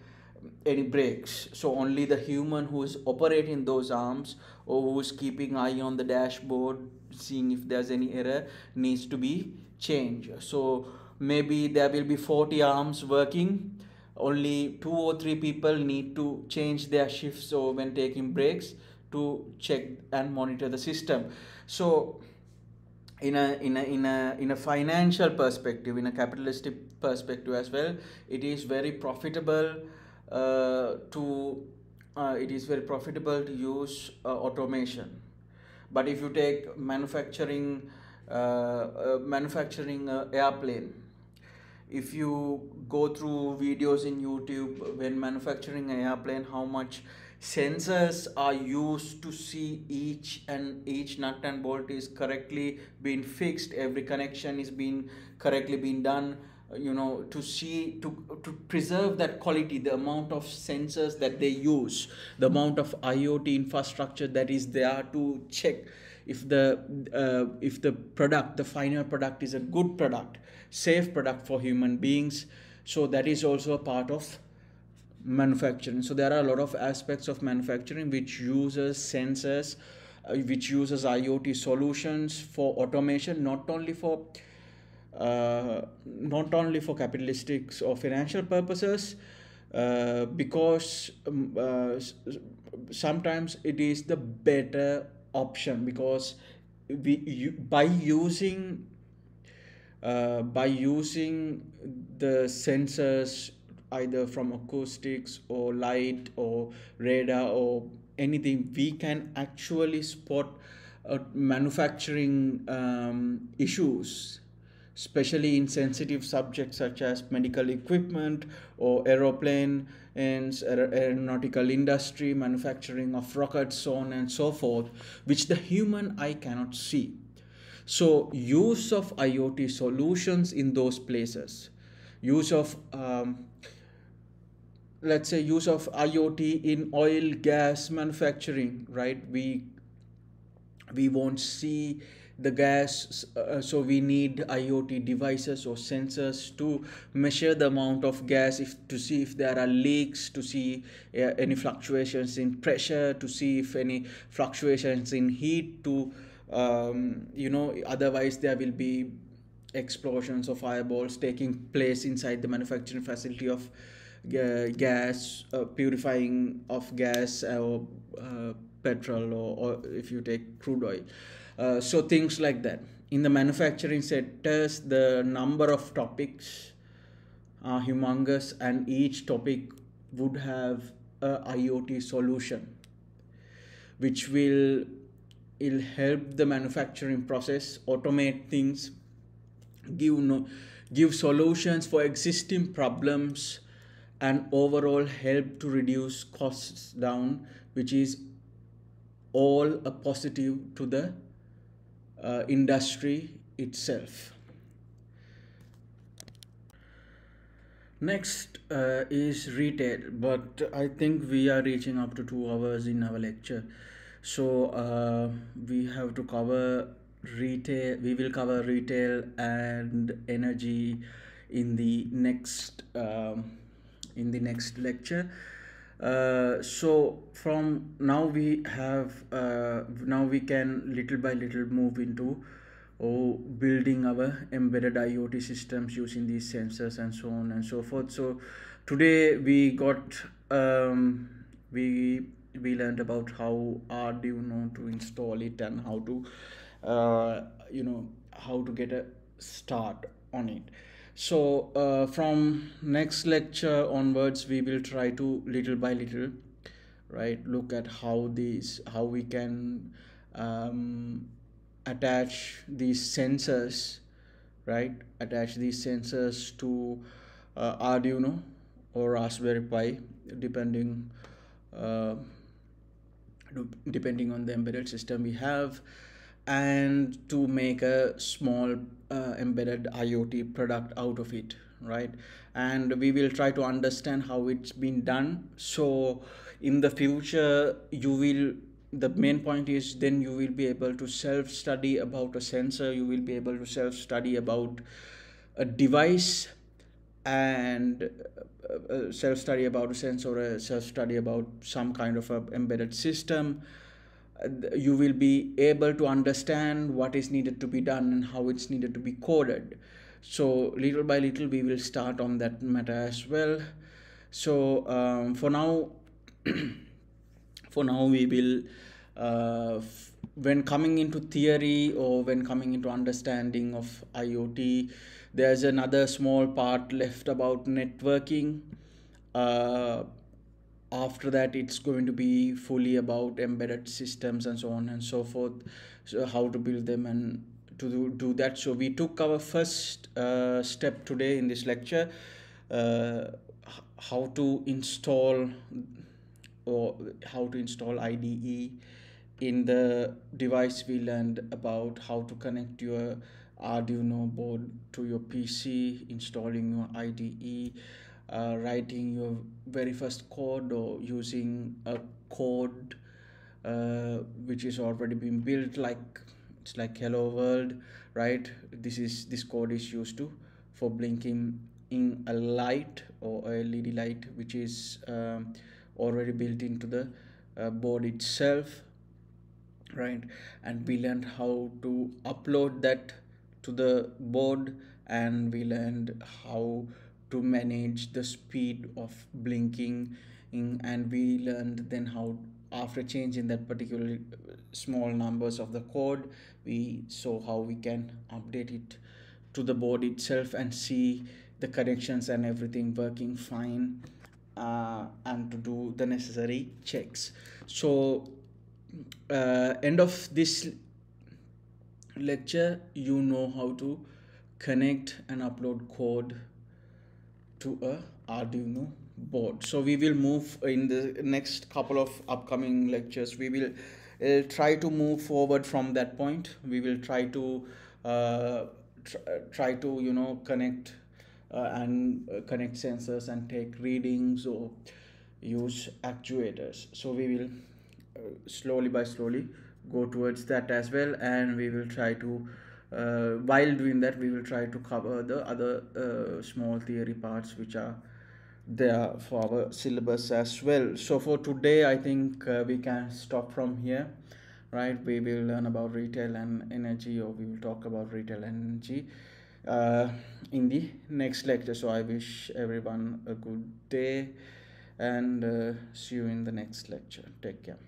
any breaks. So only the human who is operating those arms, or who is keeping eye on the dashboard, seeing if there's any error, needs to be changed. So maybe there will be 40 arms working, only 2 or 3 people need to change their shifts or when taking breaks to check and monitor the system. So in a financial perspective, in a capitalistic perspective as well, it is very profitable to use automation. But if you take manufacturing airplane, if you go through videos in YouTube when manufacturing an airplane, how much sensors are used to see each nut and bolt is correctly being fixed, every connection is being correctly being done, to preserve that quality, the amount of sensors that they use, the amount of IoT infrastructure that is there to check if the product, the final product, is a good product, safe product for human beings. So that is also a part of manufacturing. So there are a lot of aspects of manufacturing which uses sensors, which uses IoT solutions for automation, not only for capitalistic or financial purposes, because sometimes it is the better option, because by using the sensors, either from acoustics or light or radar or anything, we can actually spot manufacturing issues, especially in sensitive subjects such as medical equipment or aeroplane and aeronautical industry, manufacturing of rockets, so on and so forth, which the human eye cannot see. So use of IoT solutions in those places, use of let's say use of IoT in oil gas manufacturing, right? We won't see the gas, so we need IoT devices or sensors to measure the amount of gas, to see if there are leaks, to see any fluctuations in pressure, to see if any fluctuations in heat, to otherwise there will be explosions or fireballs taking place inside the manufacturing facility of gas, purifying of gas, or petrol, or if you take crude oil. So things like that. In the manufacturing sectors, the number of topics are humongous, and each topic would have a IoT solution, which will help the manufacturing process, automate things, give solutions for existing problems, and overall help to reduce costs down, which is all a positive to the industry itself. Next is retail, but I think we are reaching up to 2 hours in our lecture, so we have to cover retail. We will cover retail and energy in the next lecture. So from now we can little by little move into building our embedded IoT systems using these sensors and so on and so forth. So today we got we learned about how Arduino to install it, and how to how to get a start on it. So from next lecture onwards, we will try to little by little, right, look at how we can attach these sensors, right, to Arduino or Raspberry Pi, depending on the embedded system we have, and to make a small embedded IoT product out of it, right? And we will try to understand how it's been done. So in the future, the main point is, then you will be able to self-study about a sensor, you will be able to self-study about a device, and self-study about a sensor, a self-study about some kind of a embedded system, you will be able to understand what is needed to be done and how it's needed to be coded. So little by little we will start on that matter as well. So for now we will when coming into theory or when coming into understanding of IoT, there's another small part left about networking. uh, After that it's going to be fully about embedded systems and so on and so forth, so how to build them and to do that. So we took our first step today in this lecture, uh, how to install or how to install IDE in the device. We learned about how to connect your Arduino board to your PC, installing your IDE, writing your very first code or using a code which is already been built, like it's like hello world, right? This code is used to for blinking in a light or a LED light which is already built into the board itself, right? And we learned how to upload that to the board, and we learned how to manage the speed of blinking and we learned then how, after changing that particular small numbers of the code, we saw how we can update it to the board itself and see the connections and everything working fine, and to do the necessary checks. So end of this lecture, you know how to connect and upload code to a Arduino board. So we will move in the next couple of upcoming lectures. We will try to move forward from that point. We will try to try to connect and connect sensors and take readings or use actuators. So we will slowly by slowly go towards that as well, and we will try to while doing that we will try to cover the other small theory parts which are there for our syllabus as well. So for today I think we can stop from here, right? We will learn about retail and energy, or we will talk about retail and energy uh, in the next lecture. So I wish everyone a good day, and see you in the next lecture. Take care.